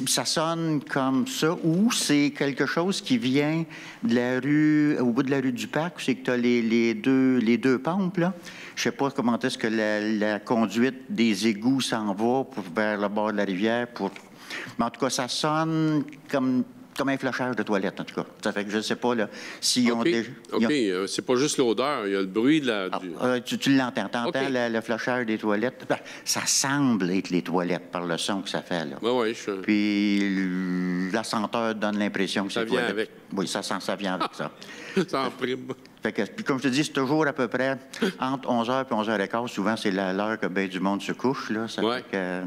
ça sonne comme ça, ou c'est quelque chose qui vient de la rue, au bout de la rue du Parc, c'est que tu as les deux pompes, là. Je sais pas comment est-ce que la conduite des égouts s'en va vers le bord de la rivière. Mais en tout cas, ça sonne comme un flushage de toilette, en tout cas. Ça fait que je ne sais pas là, s'ils ont déjà... OK, c'est pas juste l'odeur, il y a le bruit de la... Tu l'entends. Tu entends le flushage des toilettes. Ben, ça semble être les toilettes par le son que ça fait, là. Oui. Puis la senteur donne l'impression que c'est ça vient toilettes. Avec. Oui, ça vient avec ça. Ça en prime. Fait que, puis comme je te dis, c'est toujours à peu près entre 11h et 11h15. Souvent, c'est l'heure que bien du monde se couche. Là. Ça fait que...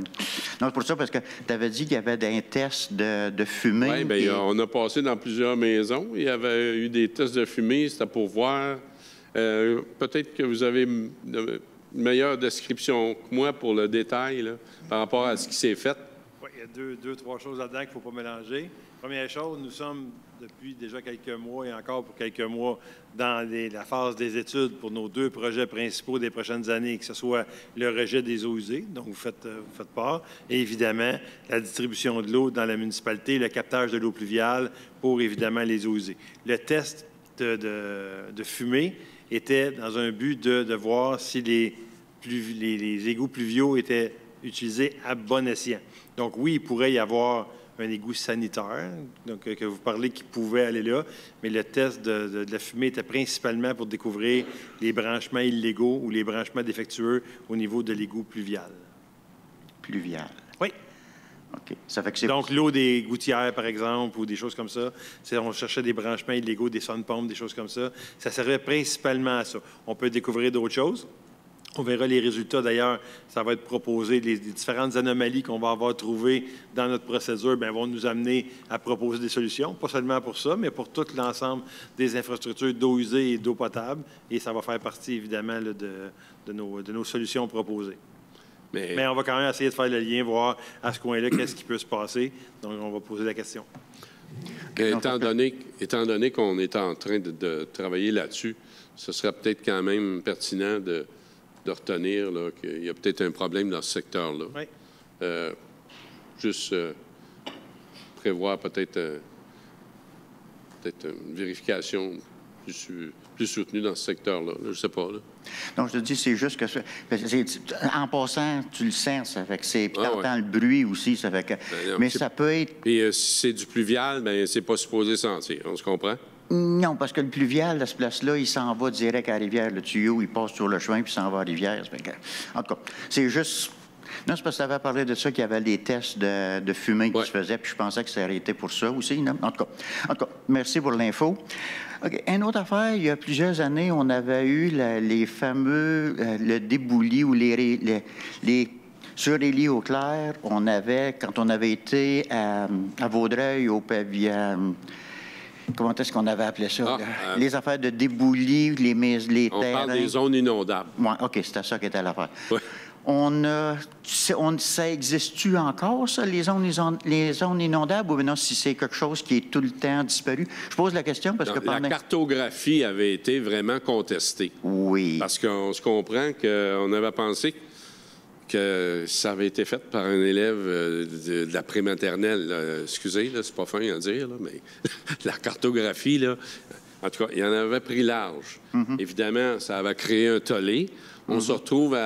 Non, c'est pour ça, parce que tu avais dit qu'il y avait des tests de fumée. Oui, bien, on a passé dans plusieurs maisons. Il y avait eu des tests de fumée. C'était pour voir. Peut-être que vous avez une meilleure description que moi pour le détail là, par rapport à ce qui s'est fait. Oui, il y a trois choses là-dedans qu'il ne faut pas mélanger. Première chose, nous sommes depuis déjà quelques mois et encore pour quelques mois dans la phase des études pour nos 2 projets principaux des prochaines années, que ce soit le rejet des eaux usées, dont vous faites part, et évidemment la distribution de l'eau dans la municipalité, le captage de l'eau pluviale pour évidemment les eaux usées. Le test de fumée était dans un but de voir si les égouts pluviaux étaient utilisés à bon escient. Donc oui, il pourrait y avoir un égout sanitaire, donc que vous parlez qui pouvait aller là, mais le test de la fumée était principalement pour découvrir les branchements illégaux ou les branchements défectueux au niveau de l'égout pluvial. Pluvial. Oui. OK. Ça fait que c'est... Donc, l'eau des gouttières, par exemple, ou des choses comme ça, on cherchait des branchements illégaux, des sonde-pompes, des choses comme ça. Ça servait principalement à ça. On peut découvrir d'autres choses. On verra les résultats. D'ailleurs, ça va être proposé. Les différentes anomalies qu'on va avoir trouvées dans notre procédure vont nous amener à proposer des solutions, pas seulement pour ça, mais pour tout l'ensemble des infrastructures d'eau usée et d'eau potable. Et ça va faire partie, évidemment, là, de nos solutions proposées. Mais on va quand même essayer de faire le lien, voir à ce coin-là qu'est-ce qui peut se passer. Donc, on va poser la question. Étant donné qu'on est en train de travailler là-dessus, ce serait peut-être quand même pertinent de retenir qu'il y a peut-être un problème dans ce secteur-là. Oui. Juste prévoir peut-être une vérification plus soutenue dans ce secteur-là. Je ne sais pas. Là. Donc, je te dis, c'est juste que... En passant, tu le sens, ça fait que c'est... Puis t'entends le bruit aussi, ça fait que... non, mais ça peut être... Puis si c'est du pluvial, c'est pas supposé sentir. On se comprend? Non, parce que le pluvial, à ce place-là, il s'en va direct à la rivière. Le tuyau, il passe sur le chemin, puis il s'en va à la rivière. En tout cas, c'est juste... Non, c'est parce que tu avais parlé de ça, qu'il y avait des tests de fumée qui se faisaient, puis je pensais que ça aurait été pour ça aussi. Non? En tout cas, merci pour l'info. OK. Une autre affaire, il y a plusieurs années, on avait eu les fameux... le débouli ou sur les lits au clair, on avait, quand on avait été à Vaudreuil, au pavillon... Comment est-ce qu'on avait appelé ça? Les affaires de débouli, les on terrains. On parle des zones inondables. Oui, OK, c'était ça qui était l'affaire. Oui. Ça existe-tu encore, ça, les zones inondables, ou non, si c'est quelque chose qui est tout le temps disparu? Je pose la question parce que La cartographie avait été vraiment contestée. Oui. Parce qu'on se comprend qu'on avait pensé que ça avait été fait par un élève de la prématernelle. Excusez, là, c'est pas fin à dire, là, mais la cartographie, là, en tout cas, il en avait pris large. Évidemment, ça avait créé un tollé. On se retrouve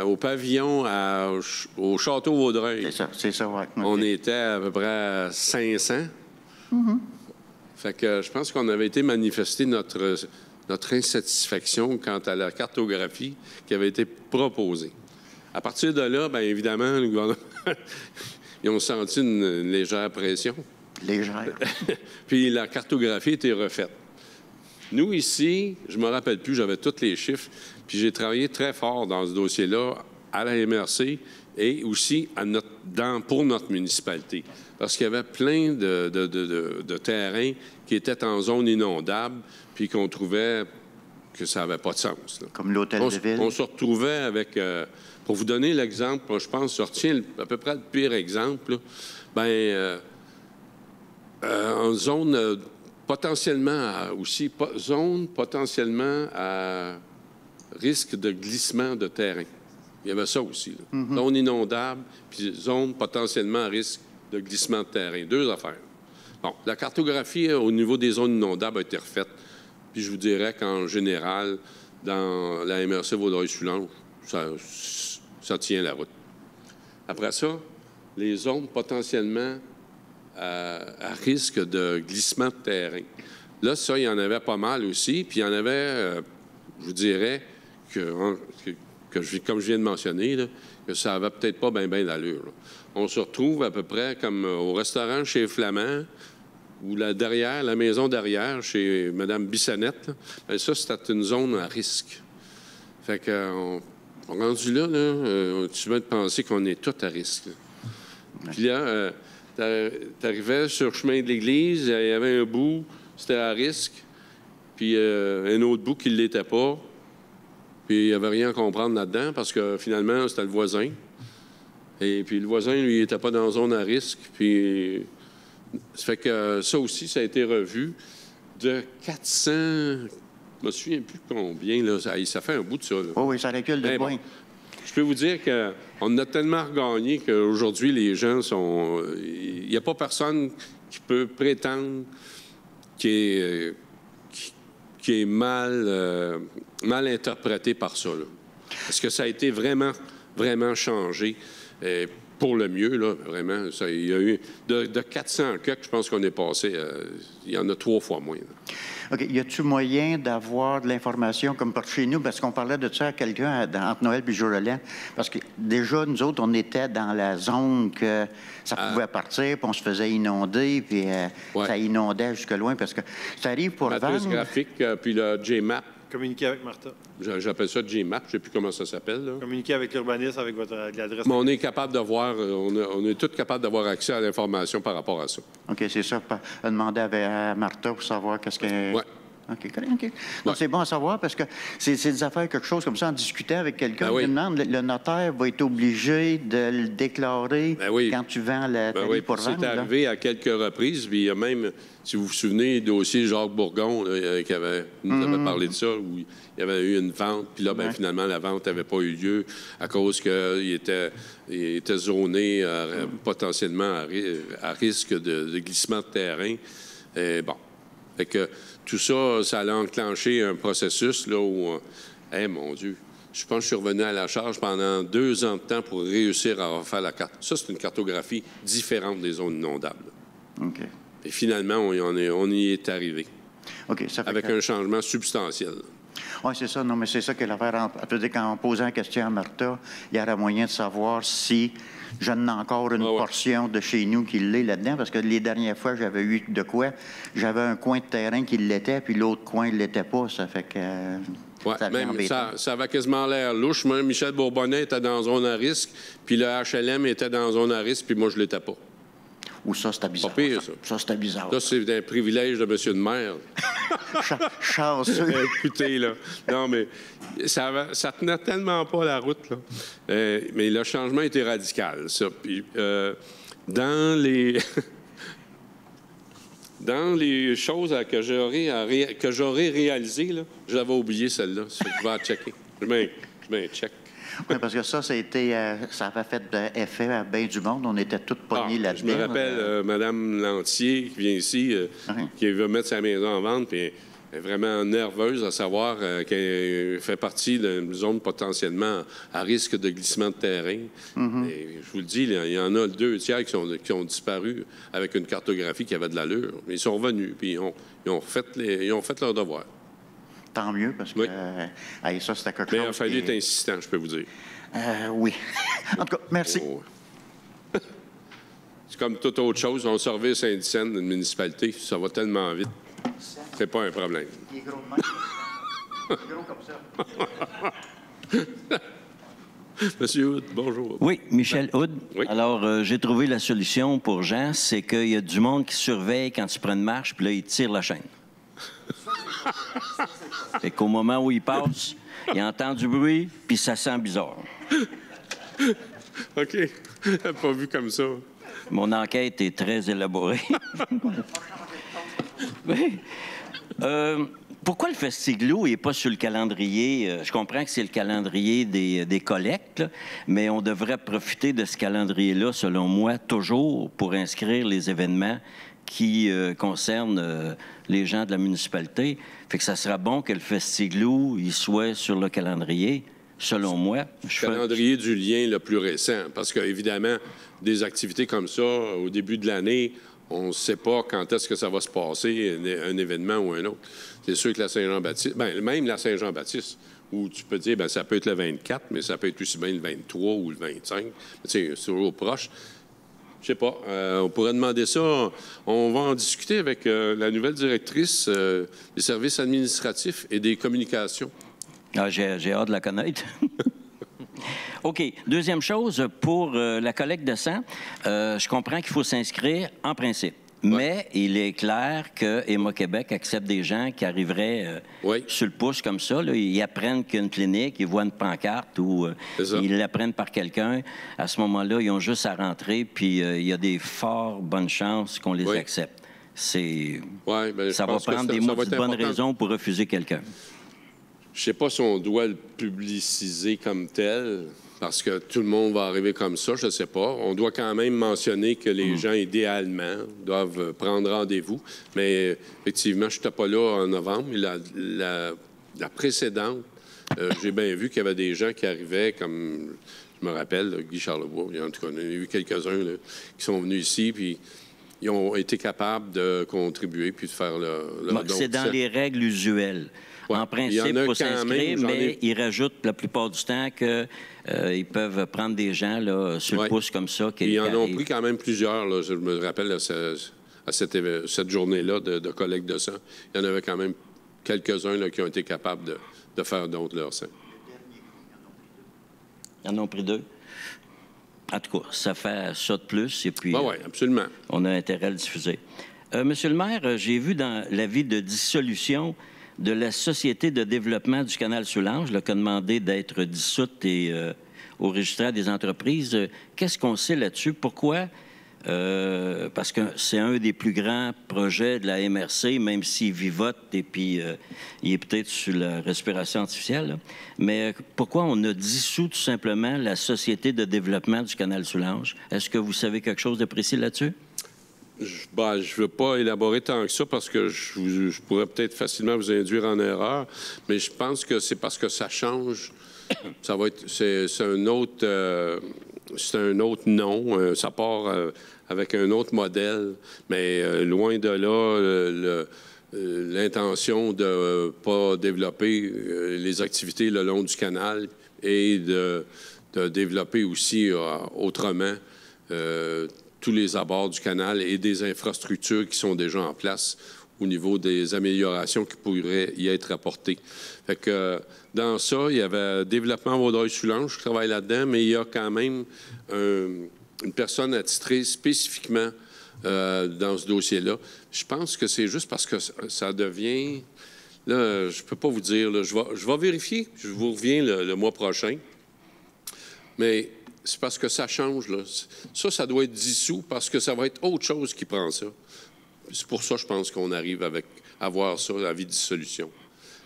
au pavillon, au Château Vaudreuil. C'est ça, oui. Okay. On était à peu près à 500. Fait que je pense qu'on avait été manifester notre insatisfaction quant à la cartographie qui avait été proposée. À partir de là, bien évidemment, le gouvernement, ils ont senti une légère pression. Légère. Puis la cartographie a été refaite. Nous, ici, je ne me rappelle plus, j'avais tous les chiffres, puis j'ai travaillé très fort dans ce dossier-là, à la MRC et aussi pour notre municipalité. Parce qu'il y avait plein de terrains qui étaient en zone inondable, puis qu'on trouvait que ça n'avait pas de sens. Là. Comme l'hôtel de ville. On se retrouvait avec... pour vous donner l'exemple, je pense, je retiens à peu près le pire exemple, là, en zone potentiellement à risque de glissement de terrain. Il y avait ça aussi. Zone inondable, puis zone potentiellement à risque de glissement de terrain. 2 affaires. Bon, la cartographie au niveau des zones inondables a été refaite. Puis je vous dirais qu'en général, dans la MRC Vaudreuil-Soulanges, ça tient la route. Après ça, les zones potentiellement à risque de glissement de terrain. Là, ça, il y en avait pas mal aussi. Puis il y en avait, je vous dirais, comme je viens de mentionner, là, que ça n'avait peut-être pas bien d'allure. Là. On se retrouve à peu près comme au restaurant chez Flamand, ou la maison derrière, chez Mme Bissonnette. Bien, ça, c'était une zone à risque. Fait que, rendu là, tu vas te penser qu'on est tous à risque. Là. Puis là, t'arrivais sur le chemin de l'église, il y avait un bout, c'était à risque, puis un autre bout qui ne l'était pas. Puis il n'y avait rien à comprendre là-dedans, parce que finalement, c'était le voisin. Et puis le voisin, lui, il n'était pas dans zone à risque, puis... Ça fait que ça aussi, ça a été revu de 400... Je me souviens plus combien, là. Ça fait un bout de ça. Là. Oh oui, ça recule de loin. Bon, je peux vous dire qu'on a tellement regagné qu'aujourd'hui, les gens sont... Il n'y a pas personne qui peut prétendre qui est mal interprété par ça. Là. Parce que ça a été vraiment, vraiment changé. Pour le mieux, là, vraiment. Il y a eu de 400 cas, je pense qu'on est passé. Il y en a 3 fois moins. Là. OK. Y a-t-il moyen d'avoir de l'information comme par chez nous? Parce qu'on parlait de ça à quelqu'un entre Noël et jour de l'an. Parce que déjà, nous autres, on était dans la zone que ça pouvait partir, puis on se faisait inonder, puis ça inondait jusque loin. Parce que ça arrive pour vendre... Matrice graphique, puis le JMAP. Communiquer avec Martha. J'appelle ça JMAP, je ne sais plus comment ça s'appelle. Là. Communiquer avec l'urbaniste, avec l'adresse. Mais on est capable d'avoir, on est tous capables d'avoir accès à l'information par rapport à ça. OK, c'est ça. Demander à Martha pour savoir qu'est-ce qu'elle... Oui. OK, correct. OK. Donc, c'est bon à savoir parce que c'est des affaires, quelque chose comme ça, en discuter avec quelqu'un. Oui. Le notaire va être obligé de le déclarer quand tu vends la télé pour vendre. C'est arrivé à quelques reprises. Puis il y a même, si vous vous souvenez, le dossier Jacques Bourgon qui nous avait parlé de ça, où il y avait eu une vente. Puis là, finalement, la vente n'avait pas eu lieu à cause qu'il était zoné potentiellement à risque de glissement de terrain. Et bon. Fait que tout ça, ça allait enclencher un processus là où, mon Dieu, je pense que je suis revenu à la charge pendant 2 ans de temps pour réussir à refaire la carte. Ça, c'est une cartographie différente des zones inondables. OK. Et finalement, on y est arrivé. OK. Ça fait avec un changement substantiel. Oui, c'est ça. Non, mais c'est ça que l'affaire. C'est-à-dire qu'en posant la question à Martha, il y aurait moyen de savoir si je n'ai encore une portion de chez nous qui l'est là-dedans, parce que les dernières fois, j'avais eu de quoi. J'avais un coin de terrain qui l'était, puis l'autre coin ne l'était pas. Ça fait que... ça avait quasiment l'air louche. Moi, Michel Bourbonnais était dans zone à risque, puis le HLM était dans zone à risque, puis moi, je ne l'étais pas. Ou ça, c'était bizarre. Pas pire, ça. Ça, c'était bizarre. Ça, c'est un privilège de monsieur le maire. Chanceux. Écoutez, là. Non, mais ça tenait tellement pas la route, là. Mais le changement était radical, ça. Puis, dans les choses que j'aurais réalisées, là, je l'avais oublié, celle-là. Je vais la checker. Je mets un check. Oui, parce que ça avait fait effet à bien du monde. On était tous pognés là-dedans. Je me rappelle Mme Lantier qui vient ici, qui veut mettre sa maison en vente, puis elle est vraiment nerveuse à savoir qu'elle fait partie d'une zone potentiellement à risque de glissement de terrain. Et je vous le dis, il y en a 2 tiers qui ont disparu avec une cartographie qui avait de l'allure. Ils sont revenus, puis ils ont fait leur devoir. Tant mieux, parce que ça, c'était quelque chose. Mais il a fallu être insistant, je peux vous dire. Oui. En tout cas, merci. C'est comme toute autre chose. On service Saint-Dicenne d'une municipalité, ça va tellement vite. C'est pas un problème. Il est gros de même. Il est gros comme ça. Monsieur Hood, bonjour. Oui, Michel Hood. Oui. Alors, j'ai trouvé la solution pour Jean, c'est qu'il y a du monde qui surveille quand tu prends une marche, puis là, il tire la chaîne. Fait qu'au moment où il passe, il entend du bruit, puis ça sent bizarre. OK. Pas vu comme ça. Mon enquête est très élaborée. Oui. Pourquoi le Festiglou n'est pas sur le calendrier? Je comprends que c'est le calendrier des collectes, là, mais on devrait profiter de ce calendrier-là, selon moi, toujours pour inscrire les événements qui concernent les gens de la municipalité. Fait que ça sera bon que le Festiglou il soit sur le calendrier, selon moi. Le calendrier du lien le plus récent, parce qu'évidemment, des activités comme ça, au début de l'année, on ne sait pas quand est-ce que ça va se passer, un événement ou un autre. C'est sûr que la Saint-Jean-Baptiste, bien, même la Saint-Jean-Baptiste, où tu peux dire, bien, ça peut être le 24, mais ça peut être aussi bien le 23 ou le 25. C'est toujours proche. Je sais pas. On pourrait demander ça. On va en discuter avec la nouvelle directrice des services administratifs et des communications. Ah, j'ai hâte de la connaître. OK. Deuxième chose, pour la collecte de sang, je comprends qu'il faut s'inscrire en principe. Mais il est clair que Héma-Québec accepte des gens qui arriveraient sur le pouce comme ça. Là. Ils apprennent qu'il y a une clinique, ils voient une pancarte ou ils l'apprennent par quelqu'un. À ce moment-là, ils ont juste à rentrer, puis il y a des fort bonnes chances qu'on les accepte. Ça va prendre des bonnes raisons pour refuser quelqu'un. Je ne sais pas si on doit le publiciser comme tel, parce que tout le monde va arriver comme ça, je ne sais pas. On doit quand même mentionner que les gens, idéalement, doivent prendre rendez-vous. Mais effectivement, je n'étais pas là en novembre. Mais la précédente, j'ai bien vu qu'il y avait des gens qui arrivaient, comme je me rappelle, là, Guy Charlebois, en tout cas, il y en a eu quelques-uns qui sont venus ici, puis ils ont été capables de contribuer puis de faire leur don. C'est dans les règles usuelles. Ouais. En principe, il faut s'inscrire, mais ils rajoutent la plupart du temps qu'ils peuvent prendre des gens là, sur le pouce comme ça. Ils en ont pris quand même plusieurs. Là, je me rappelle à cette journée-là de collecte de sang. Il y en avait quand même quelques-uns qui ont été capables de faire don de leur sang. Ils en ont pris 2. En tout cas, ça fait ça de plus. Et puis, oui, absolument. On a intérêt à le diffuser. Monsieur le maire, j'ai vu dans l'avis de dissolution de la Société de développement du canal Soulanges, qui a demandé d'être dissoute et au registraire des entreprises. Qu'est-ce qu'on sait là-dessus? Pourquoi? Parce que c'est un des plus grands projets de la MRC, même s'il vivote et puis il est peut-être sur la respiration artificielle. Là. Mais pourquoi on a dissous tout simplement la Société de développement du canal Soulanges? Est-ce que vous savez quelque chose de précis là-dessus? Je ne veux pas élaborer tant que ça parce que je pourrais peut-être facilement vous induire en erreur, mais je pense que c'est parce que ça change. Ça va être, c'est un autre nom. Ça part avec un autre modèle, mais loin de là, l'intention de ne pas développer les activités le long du canal et de développer aussi autrement tous les abords du canal et des infrastructures qui sont déjà en place au niveau des améliorations qui pourraient y être apportées. Fait que dans ça, il y avait Développement Vaudreuil-Soulanges qui travaille là-dedans, mais il y a quand même une personne attitrée spécifiquement dans ce dossier-là. Je pense que c'est juste parce que ça devient... Là, je ne peux pas vous dire. Là, je vais vérifier. Je vous reviens le mois prochain. Mais... c'est parce que ça change, là. Ça doit être dissous parce que ça va être autre chose qui prend ça. C'est pour ça, je pense qu'on arrive à voir ça, la vie de dissolution.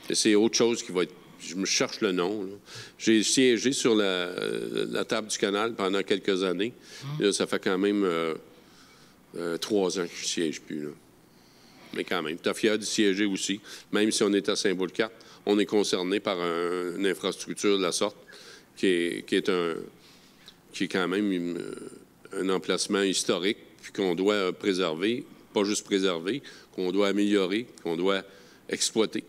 Et c'est autre chose qui va être... Je me cherche le nom. J'ai siégé sur la table du canal pendant quelques années. Là, ça fait quand même 3 ans que je ne siège plus, là. Mais quand même, tu es fier de siéger aussi. Même si on est à Saint-Boulcap, on est concerné par une infrastructure de la sorte qui est quand même un emplacement historique, puis qu'on doit préserver, pas juste préserver, qu'on doit améliorer, qu'on doit exploiter.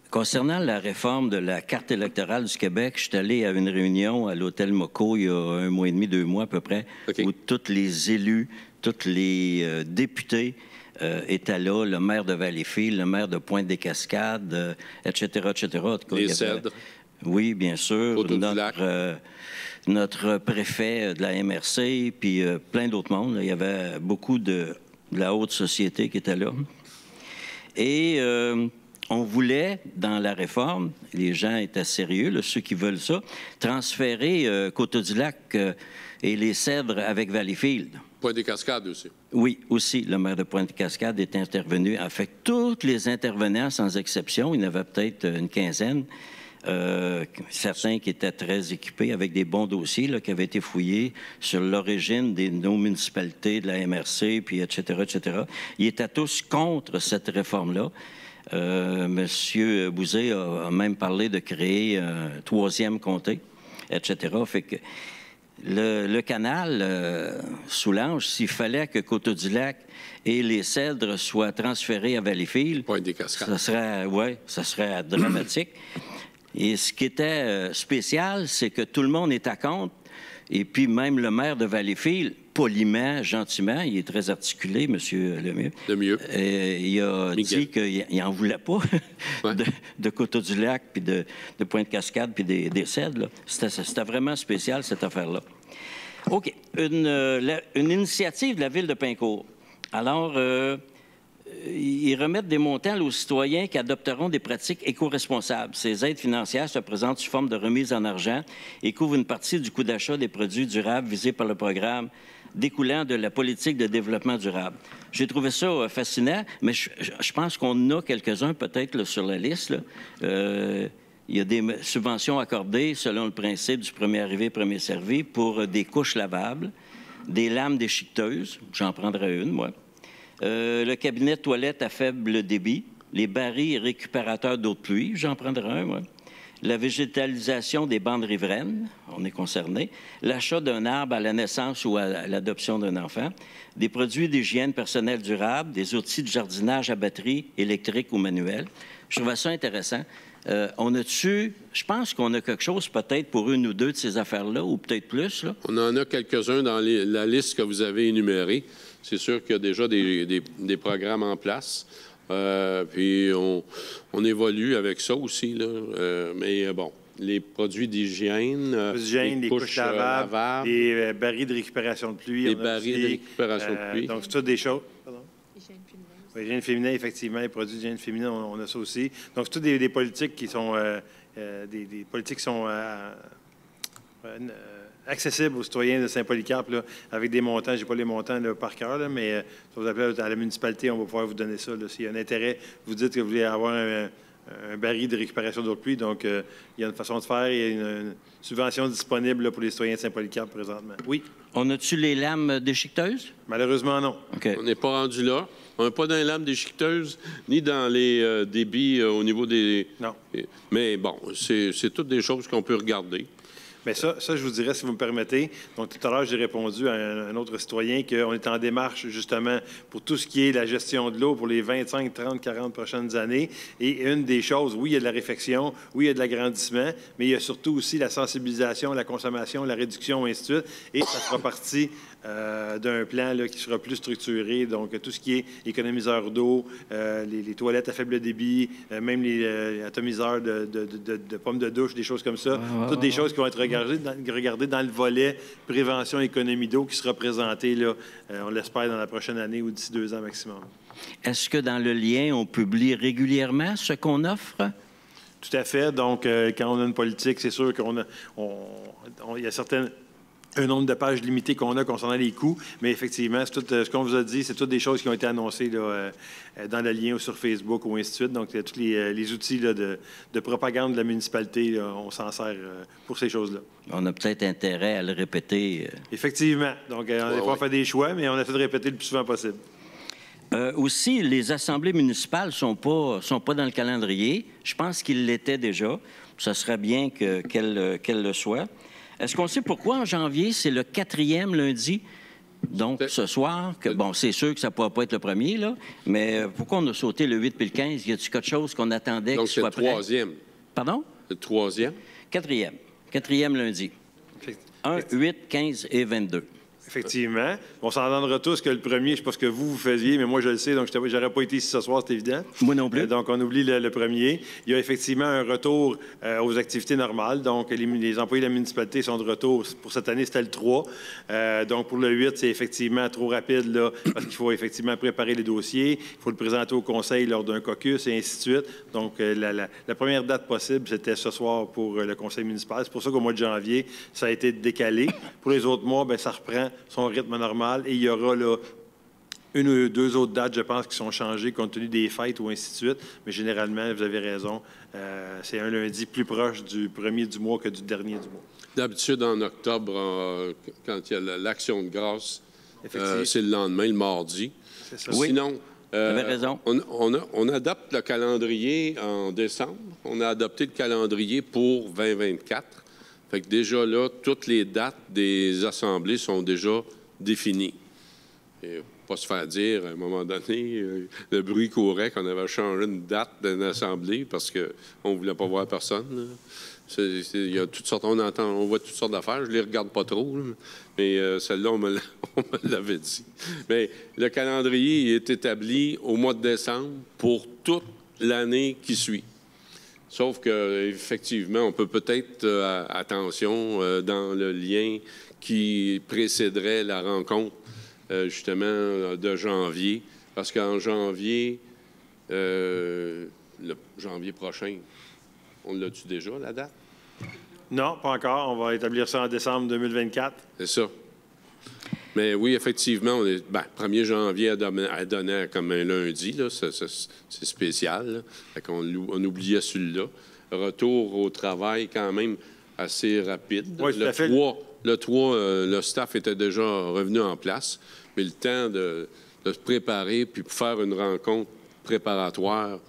Concernant la réforme de la carte électorale du Québec, je suis allé à une réunion à l'Hôtel Moco il y a 1 mois et demi, 2 mois à peu près, où tous les élus, tous les députés étaient là, le maire de Valleyfield, le maire de Pointe-des-Cascades, etc., etc. En tout cas, les Cèdres. Oui, bien sûr. Notre préfet de la MRC, puis plein d'autres mondes. Il y avait beaucoup de la haute société qui était là. Et on voulait, dans la réforme, les gens étaient sérieux, là, ceux qui veulent ça, transférer Coteau-du-Lac et les Cèdres avec Valleyfield. Pointe-des-Cascades aussi. Oui, aussi, le maire de Pointe-des-Cascades est intervenu. En fait, tous les intervenants, sans exception, il y en avait peut-être une quinzaine, certains qui étaient très équipés avec des bons dossiers là, qui avaient été fouillés sur l'origine de nos municipalités, de la MRC, puis etc., etc. Ils étaient tous contre cette réforme-là. Monsieur Bouzet a même parlé de créer un 3e comté, etc. Fait que le canal Soulanges, s'il fallait que Coteau-du-Lac et les Cèdres soient transférés à Valleyfield, ça serait dramatique. Et ce qui était spécial, c'est que tout le monde est à compte. Et puis même le maire de Valleyfield, poliment, gentiment, il est très articulé, M. Lemieux. Il a dit qu'il n'en voulait pas de Coteau-du-Lac, puis de Pointe-Cascade, puis des Cèdres. C'était vraiment spécial, cette affaire-là. OK. Une initiative de la Ville de Pincourt. Alors, ils remettent des montants aux citoyens qui adopteront des pratiques éco-responsables. Ces aides financières se présentent sous forme de remise en argent et couvrent une partie du coût d'achat des produits durables visés par le programme découlant de la politique de développement durable. J'ai trouvé ça fascinant, mais je pense qu'on a quelques-uns peut-être là, sur la liste. Il y a des subventions accordées selon le principe du premier arrivé, premier servi pour des couches lavables, des lames déchiqueteuses, j'en prendrai une, moi, le cabinet de toilette à faible débit, les barils récupérateurs d'eau de pluie, j'en prendrai un, moi, la végétalisation des bandes riveraines, on est concerné, l'achat d'un arbre à la naissance ou à l'adoption d'un enfant, des produits d'hygiène personnelle durable, des outils de jardinage à batterie électrique ou manuelle. Je trouvais ça intéressant. Je pense qu'on a quelque chose peut-être pour une ou deux de ces affaires-là, ou peut-être plus. Là. On en a quelques-uns dans la liste que vous avez énumérée. C'est sûr qu'il y a déjà des programmes en place. Puis on évolue avec ça aussi. Là. Mais bon, les produits d'hygiène, les couches lavables, les barils de récupération de pluie. Les barils de récupération de pluie. Donc, c'est toutes des choses. Pardon? Hygiène féminin, effectivement, les produits d'hygiène féminin, on a ça aussi. Donc, c'est toutes des politiques qui sont des politiques qui sont accessibles aux citoyens de Saint-Polycarpe, là, avec des montants. Je n'ai pas les montants là, par cœur, là, mais si vous appelez à la municipalité, on va pouvoir vous donner ça. S'il y a un intérêt, vous dites que vous voulez avoir un baril de récupération d'eau de pluie. Donc, il y a une façon de faire. Il y a une subvention disponible là, pour les citoyens de Saint-Polycarpe présentement. Oui. On a-tu les lames déchiqueteuses? Malheureusement, non. Okay. On n'est pas rendu là. On n'est pas dans les lames déchiqueteuses, ni dans les débits au niveau des... Non. Mais bon, c'est toutes des choses qu'on peut regarder. Bien, ça, je vous dirais, si vous me permettez. Donc, tout à l'heure, j'ai répondu à un autre citoyen qu'on est en démarche, justement, pour tout ce qui est la gestion de l'eau pour les 25, 30, 40 prochaines années. Et une des choses, oui, il y a de la réfection, oui, il y a de l'agrandissement, mais il y a surtout aussi la sensibilisation, la consommation, la réduction, et ainsi de suite. Et ça fera partie d'un plan là, qui sera plus structuré. Donc, tout ce qui est économiseur d'eau, les toilettes à faible débit, même les atomiseurs de pommes de douche, des choses comme ça. Toutes des choses qui vont être regardées dans le volet prévention économie d'eau qui sera présenté, là, on l'espère, dans la prochaine année ou d'ici 2 ans maximum. Est-ce que dans le lien, on publie régulièrement ce qu'on offre? Tout à fait. Donc, quand on a une politique, c'est sûr qu'il y a un nombre de pages limité qu'on a concernant les coûts, mais effectivement, c'est tout, ce qu'on vous a dit, c'est toutes des choses qui ont été annoncées là, dans le lien ou sur Facebook ou ainsi de suite. Donc, tous les outils là, de propagande de la municipalité, là, on s'en sert pour ces choses-là. On a peut-être intérêt à le répéter. Effectivement. Donc, on fait des choix, mais on a fait de répéter le plus souvent possible. Aussi, les assemblées municipales ne sont pas dans le calendrier. Je pense qu'ils l'étaient déjà. Ça serait bien qu'elles le soient. Est-ce qu'on sait pourquoi en janvier, c'est le 4e lundi? Donc, ce soir, bon, c'est sûr que ça ne pourra pas être le premier, là, mais pourquoi on a sauté le 8 puis le 15? Y a-t-il quelque chose qu'on attendait qu'il soit prêt? Donc, c'est le 3e. Pardon? Le 3e? 4e. 4e lundi. 1, 8, 15 et 22. Effectivement. On s'entendra tous que le premier, je ne sais pas ce que vous faisiez, mais moi, je le sais, donc je n'aurais pas été ici ce soir, c'est évident. Moi non plus. Donc, on oublie le premier. Il y a effectivement un retour aux activités normales. Donc, les employés de la municipalité sont de retour. Pour cette année, c'était le 3. Donc, pour le 8, c'est effectivement trop rapide, là, parce qu'il faut effectivement préparer les dossiers. Il faut le présenter au conseil lors d'un caucus et ainsi de suite. Donc, la première date possible, c'était ce soir pour le conseil municipal. C'est pour ça qu'au mois de janvier, ça a été décalé. Pour les autres mois, bien, ça reprend son rythme normal et il y aura là, une ou deux autres dates, je pense, qui sont changées compte tenu des fêtes ou ainsi de suite. Mais généralement, vous avez raison, c'est un lundi plus proche du premier du mois que du dernier du mois. D'habitude, en octobre, quand il y a l'Action de grâce, c'est le lendemain, le mardi. C'est ça. Oui. Sinon, Vous avez raison. on adopte le calendrier en décembre. On a adopté le calendrier pour 2024. Fait que déjà là, toutes les dates des assemblées sont déjà définies. Et pas se faire dire, à un moment donné, le bruit courait qu'on avait changé une date d'une assemblée parce qu'on ne voulait pas voir personne. Là. Il y a toutes sortes, on voit toutes sortes d'affaires. Je ne les regarde pas trop, là, mais celle-là, on me l'avait dit. Mais le calendrier est établi au mois de décembre pour toute l'année qui suit. Sauf qu'effectivement, on peut peut-être, attention, dans le lien qui précéderait la rencontre, justement, de janvier, parce qu'en janvier, le janvier prochain, on l'a-tu déjà, la date? Non, pas encore. On va établir ça en décembre 2024. C'est ça. Mais oui, effectivement, on est, 1er janvier à donner comme un lundi, là, c'est spécial. Là. Fait qu'on oubliait celui-là. Retour au travail quand même assez rapide. Oui, tout à fait. Le 3, le staff était déjà revenu en place, mais le temps de se préparer puis pour faire une rencontre préparatoire,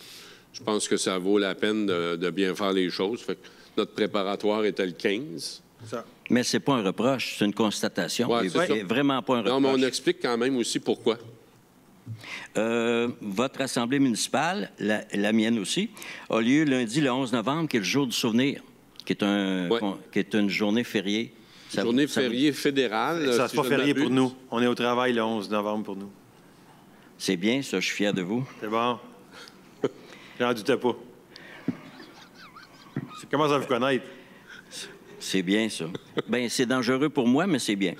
je pense que ça vaut la peine de bien faire les choses. Fait que notre préparatoire était le 15. Ça. Mais ce n'est pas un reproche, c'est une constatation. Ouais, c'est vraiment pas un reproche. Non, mais on explique quand même aussi pourquoi. Votre assemblée municipale, la mienne aussi, a lieu lundi le 11 novembre, qui est le jour du souvenir, qui est une journée fériée. Journée fériée fédérale. Ça, c'est pas férié pour nous. On est au travail le 11 novembre pour nous. C'est bien, ça, je suis fier de vous. C'est bon. J'en doutais pas. Comment ça vous connaître? C'est bien, ça. Bien, c'est dangereux pour moi, mais c'est bien.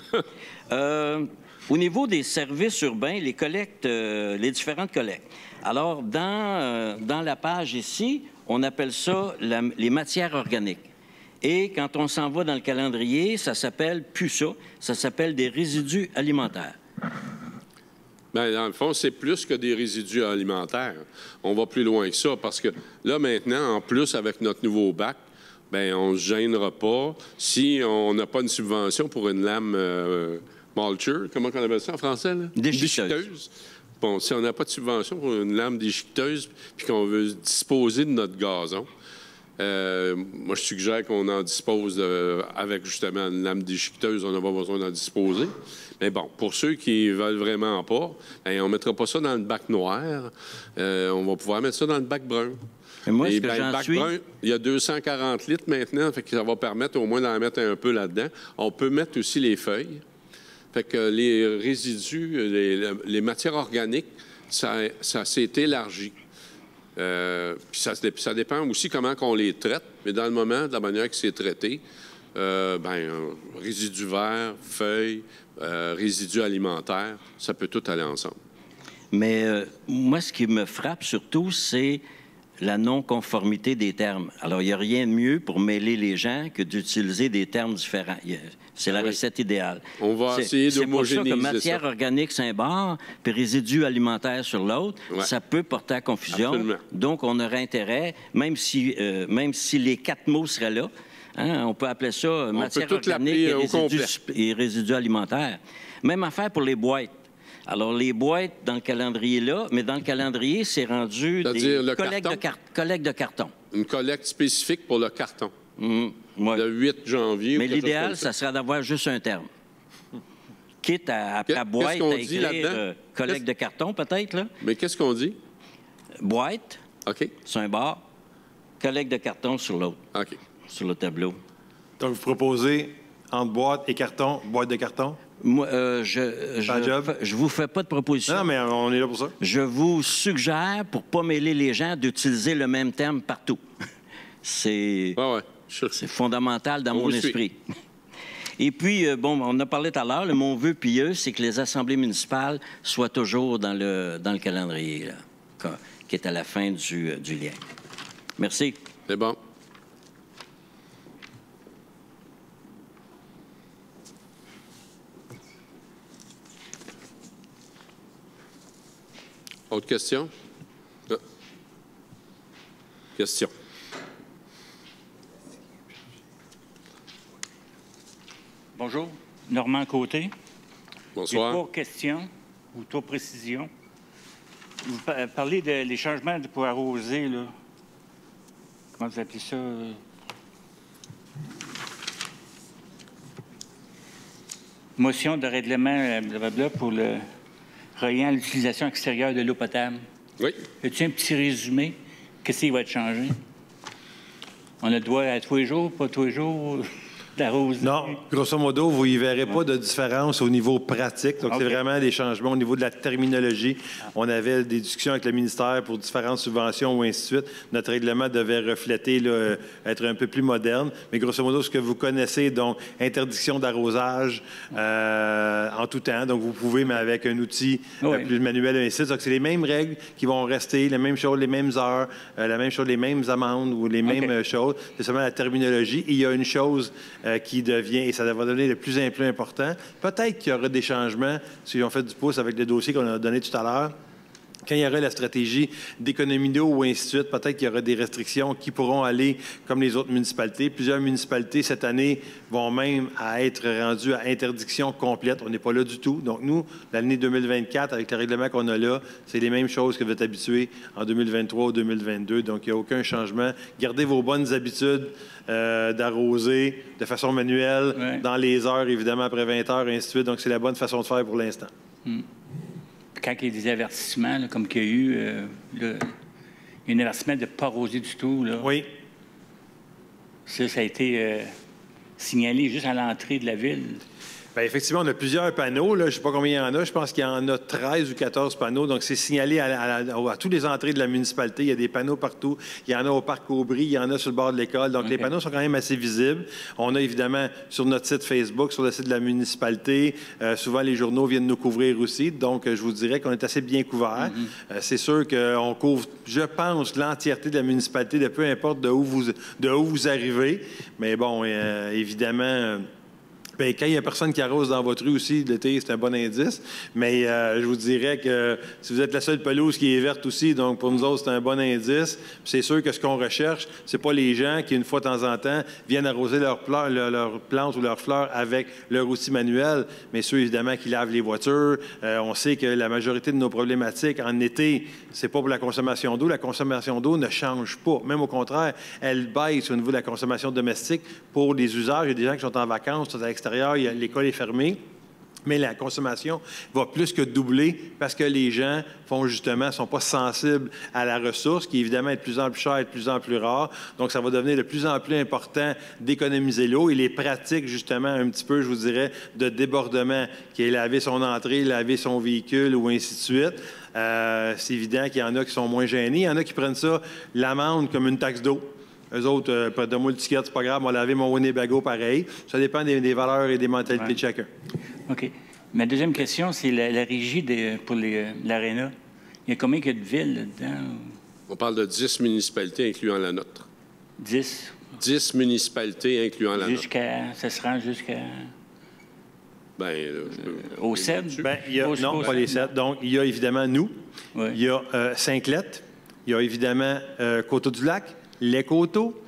Au niveau des services urbains, les collectes, les différentes collectes. Alors, dans la page ici, on appelle ça les matières organiques. Et quand on s'en va dans le calendrier, ça s'appelle plus ça s'appelle des résidus alimentaires. Bien, dans le fond, c'est plus que des résidus alimentaires. On va plus loin que ça parce que là, maintenant, en plus, avec notre nouveau bac, bien, on ne se gênera pas si on n'a pas une subvention pour une lame mulcher. Comment on appelle ça en français? Là? Déchiqueteuse. Bon, si on n'a pas de subvention pour une lame déchiqueteuse puis qu'on veut disposer de notre gazon, moi, je suggère qu'on en dispose avec justement une lame déchiqueteuse. On n'a pas besoin d'en disposer. Mais bon, pour ceux qui ne veulent vraiment pas, bien, on ne mettra pas ça dans le bac noir. On va pouvoir mettre ça dans le bac brun. Et moi, Et ce que le bac brun, il y a 240 litres maintenant, fait que ça va permettre au moins d'en mettre un peu là-dedans. On peut mettre aussi les feuilles. Fait que les résidus, les matières organiques, ça s'est élargi. Puis ça dépend aussi comment on les traite, mais dans le moment, de la manière que c'est traité, résidus verts, feuilles, résidus alimentaires, ça peut tout aller ensemble. Mais moi, ce qui me frappe surtout, c'est la non-conformité des termes. Alors, il n'y a rien de mieux pour mêler les gens que d'utiliser des termes différents. C'est la recette idéale. On va essayer d'homogénéiser ça. C'est pour ça que matière organique sur un bord, puis résidus alimentaires sur l'autre, ça peut porter à confusion. Absolument. Donc, on aurait intérêt, même si les 4 mots seraient là, hein, on peut appeler ça matière organique et résidus alimentaires. Même affaire pour les boîtes. Alors, les boîtes dans le calendrier là, mais dans le calendrier, c'est rendu des collectes de carton. Une collecte spécifique pour le carton. Ouais. Le 8 janvier. Mais l'idéal, ça serait d'avoir juste un terme. Quitte à boîte, à écrire collecte de carton, peut-être, là. Mais qu'est-ce qu'on dit? Boîte, sur un bord, collecte de carton sur l'autre, sur le tableau. Donc, vous proposez entre boîte et carton, boîte de carton? Moi, je vous fais pas de proposition. Non, mais on est là pour ça. Je vous suggère, pour pas mêler les gens, d'utiliser le même terme partout. C'est fondamental dans mon esprit. Et puis, bon, on a parlé tout à l'heure, mon vœu pieux, c'est que les assemblées municipales soient toujours dans le calendrier, là, qui est à la fin du lien. Merci. C'est bon. Autre question? Question. Bonjour, Normand Côté. Bonsoir. J'ai 3 questions ou 3 précisions. Vous parlez des changements pour arroser, là. Comment vous appelez ça? Motion de règlement blablabla, pour le reliant à l'utilisation extérieure de l'eau potable. Oui. As-tu un petit résumé? Qu'est-ce qui va être changé? On a le droit à tous les jours, pas tous les jours d'arroser? Non, grosso modo, vous n'y verrez pas de différence au niveau pratique. Donc, c'est vraiment des changements au niveau de la terminologie. On avait des discussions avec le ministère pour différentes subventions ou ainsi de suite. Notre règlement devait refléter, là, être un peu plus moderne. Mais grosso modo, ce que vous connaissez, donc interdiction d'arrosage en tout temps. Donc, vous pouvez, mais avec un outil plus manuel et ainsi de suite. Donc, c'est les mêmes règles qui vont rester, les mêmes choses, les mêmes heures, la même chose, les mêmes amendes ou les mêmes choses. C'est seulement la terminologie. Et il y a une chose qui devient, et ça va devenir de plus en plus important. Peut-être qu'il y aura des changements, si on fait du pouce avec le dossier qu'on a donné tout à l'heure. Quand il y aura la stratégie d'économie d'eau ou ainsi de suite, peut-être qu'il y aura des restrictions qui pourront aller comme les autres municipalités. Plusieurs municipalités, cette année, vont même être rendues à interdiction complète. On n'est pas là du tout. Donc, nous, l'année 2024, avec le règlement qu'on a là, c'est les mêmes choses que vous êtes habitués en 2023 ou 2022. Donc, il n'y a aucun changement. Gardez vos bonnes habitudes d'arroser de façon manuelle, dans les heures, évidemment, après 20 heures, et ainsi de suite. Donc, c'est la bonne façon de faire pour l'instant. Quand il y a des avertissements, là, comme qu'il y a eu un avertissement de ne pas arroser du tout. Là. Oui. Ça a été signalé juste à l'entrée de la ville. Bien, effectivement, on a plusieurs panneaux. Là. Je ne sais pas combien il y en a. Je pense qu'il y en a 13 ou 14 panneaux. Donc, c'est signalé à toutes les entrées de la municipalité. Il y a des panneaux partout. Il y en a au parc Aubry. Il y en a sur le bord de l'école. Donc, les panneaux sont quand même assez visibles. On a évidemment sur notre site Facebook, sur le site de la municipalité. Souvent, les journaux viennent nous couvrir aussi. Donc, je vous dirais qu'on est assez bien couverts. C'est sûr qu'on couvre, je pense, l'entièreté de la municipalité, de peu importe de où vous arrivez. Mais bon, évidemment... Bien, quand il n'y a personne qui arrose dans votre rue aussi, l'été, c'est un bon indice. Mais je vous dirais que si vous êtes la seule pelouse qui est verte aussi, donc pour nous autres, c'est un bon indice. Puis c'est sûr que ce qu'on recherche, c'est pas les gens qui, une fois de temps en temps, viennent arroser leurs plantes ou leurs fleurs avec leur outil manuel, mais ceux, évidemment, qui lavent les voitures. On sait que la majorité de nos problématiques en été, c'est pas pour la consommation d'eau. La consommation d'eau ne change pas. Même au contraire, elle baisse au niveau de la consommation domestique pour les usages. Il y a des gens qui sont en vacances, sont à l'extérieur, l'école est fermée. Mais la consommation va plus que doubler parce que les gens ne sont pas sensibles à la ressource, qui évidemment est de plus en plus chère et de plus en plus rare. Donc, ça va devenir de plus en plus important d'économiser l'eau. Et les pratiques, justement, un petit peu, je vous dirais, de débordement, qui est laver son entrée, laver son véhicule ou ainsi de suite. C'est évident qu'il y en a qui sont moins gênés. Il y en a qui prennent ça, l'amende, comme une taxe d'eau. Eux autres, donne-moi le ticket, c'est pas grave, on va laver mon Winnebago pareil. Ça dépend des valeurs et des mentalités de chacun. OK. Ma deuxième question, c'est la régie pour l'aréna. Il y a combien de villes là-dedans? On parle de 10 municipalités incluant la nôtre. 10? 10 municipalités incluant la nôtre. Ça se rend jusqu'à... Bien, au 7? Non, pas les 7. Donc, il y a évidemment nous. Oui. Il y a Saint-Clette. Il y a évidemment Coteau-du-Lac, Les Coteaux,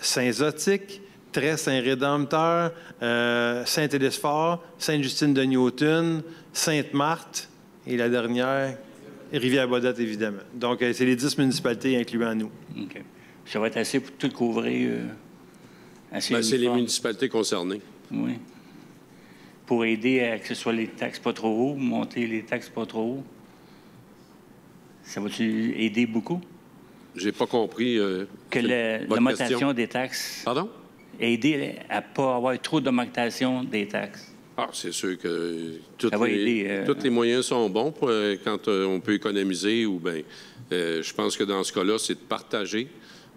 Saint-Zotique, Très-Saint-Rédempteur, Saint-Élysphore, Sainte-Justine-de-Newton, Sainte-Marthe et la dernière, Rivière-Baudette, évidemment. Donc, c'est les 10 municipalités incluant nous. OK. Ça va être assez pour tout couvrir? C'est les municipalités concernées. Oui. Pour aider à que ce soit les taxes pas trop haut, monter les taxes pas trop haut? Ça va-tu aider beaucoup? J'ai pas compris. Que l'augmentation des taxes. Pardon? Aider à ne pas avoir trop d'augmentation des taxes. Ah, c'est sûr que tous aider, les moyens sont bons quand on peut économiser ou bien. Je pense que dans ce cas-là, c'est de partager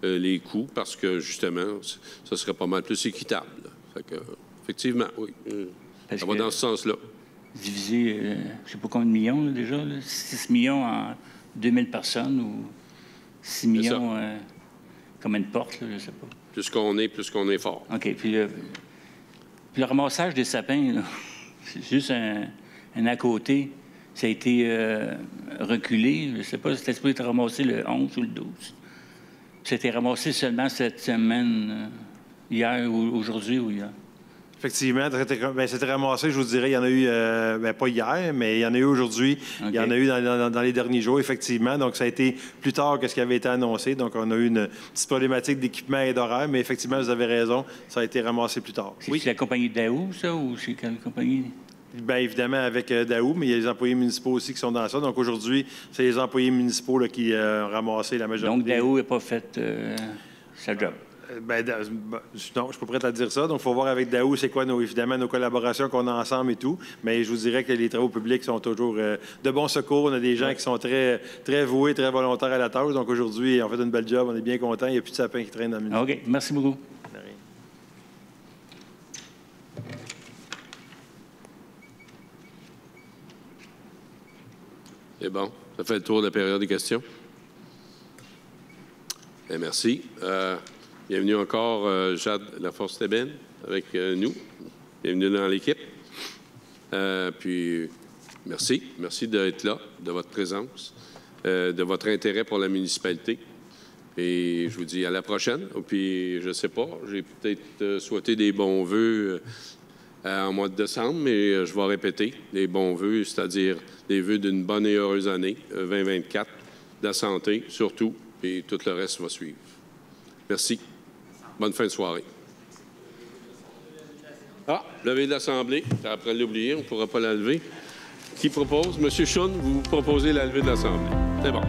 les coûts parce que, justement, ça serait pas mal plus équitable. Fait que, effectivement, oui. Ça va dans ce sens-là. Diviser, je ne sais pas combien de millions là, déjà, là, 6 millions en 2000 personnes ou 6 millions, combien de portes, là, je ne sais pas. Plus qu'on est fort. OK. Puis le ramassage des sapins, là, c'est juste un à côté. Ça a été reculé. Je ne sais pas si c'était supposé être ramassé le 11 ou le 12. Ça a été ramassé seulement cette semaine, hier ou aujourd'hui ou hier. Effectivement, c'était ramassé, je vous dirais, il y en a eu, pas hier, mais il y en a eu aujourd'hui. Okay. Il y en a eu dans les derniers jours, effectivement. Donc, ça a été plus tard que ce qui avait été annoncé. Donc, on a eu une petite problématique d'équipement et d'horaire, mais effectivement, vous avez raison, ça a été ramassé plus tard. C'est la compagnie Daou, ça, ou c'est quelle compagnie? Bien, évidemment, avec Daou, mais il y a les employés municipaux aussi qui sont dans ça. Donc, aujourd'hui, c'est les employés municipaux là, qui ont ramassé la majorité. Donc, Daou n'a pas fait sa job? Non, je suis pas prêt à dire ça. Donc, il faut voir avec Daou, c'est quoi, évidemment, nos collaborations qu'on a ensemble et tout. Mais je vous dirais que les travaux publics sont toujours de bon secours. On a des gens qui sont très, très voués, très volontaires à la tâche. Donc, aujourd'hui, on fait une belle job. On est bien contents. Il n'y a plus de sapins qui traînent dans le milieu. OK. Merci beaucoup. C'est bon. Ça fait le tour de la période des questions. Et merci. Bienvenue encore, Jade Laforce-Tébène, avec nous. Bienvenue dans l'équipe. Puis, merci. Merci d'être là, de votre présence, de votre intérêt pour la municipalité. Et je vous dis à la prochaine. Puis, je ne sais pas, j'ai peut-être souhaité des bons vœux en mois de décembre, mais je vais répéter. Les bons vœux, c'est-à-dire des vœux d'une bonne et heureuse année 2024, de la santé surtout, et tout le reste va suivre. Merci. Bonne fin de soirée. Ah, levée de l'Assemblée. Après l'oublier, on ne pourra pas la lever. Qui propose? Monsieur Chun, vous proposez la levée de l'Assemblée. C'est bon.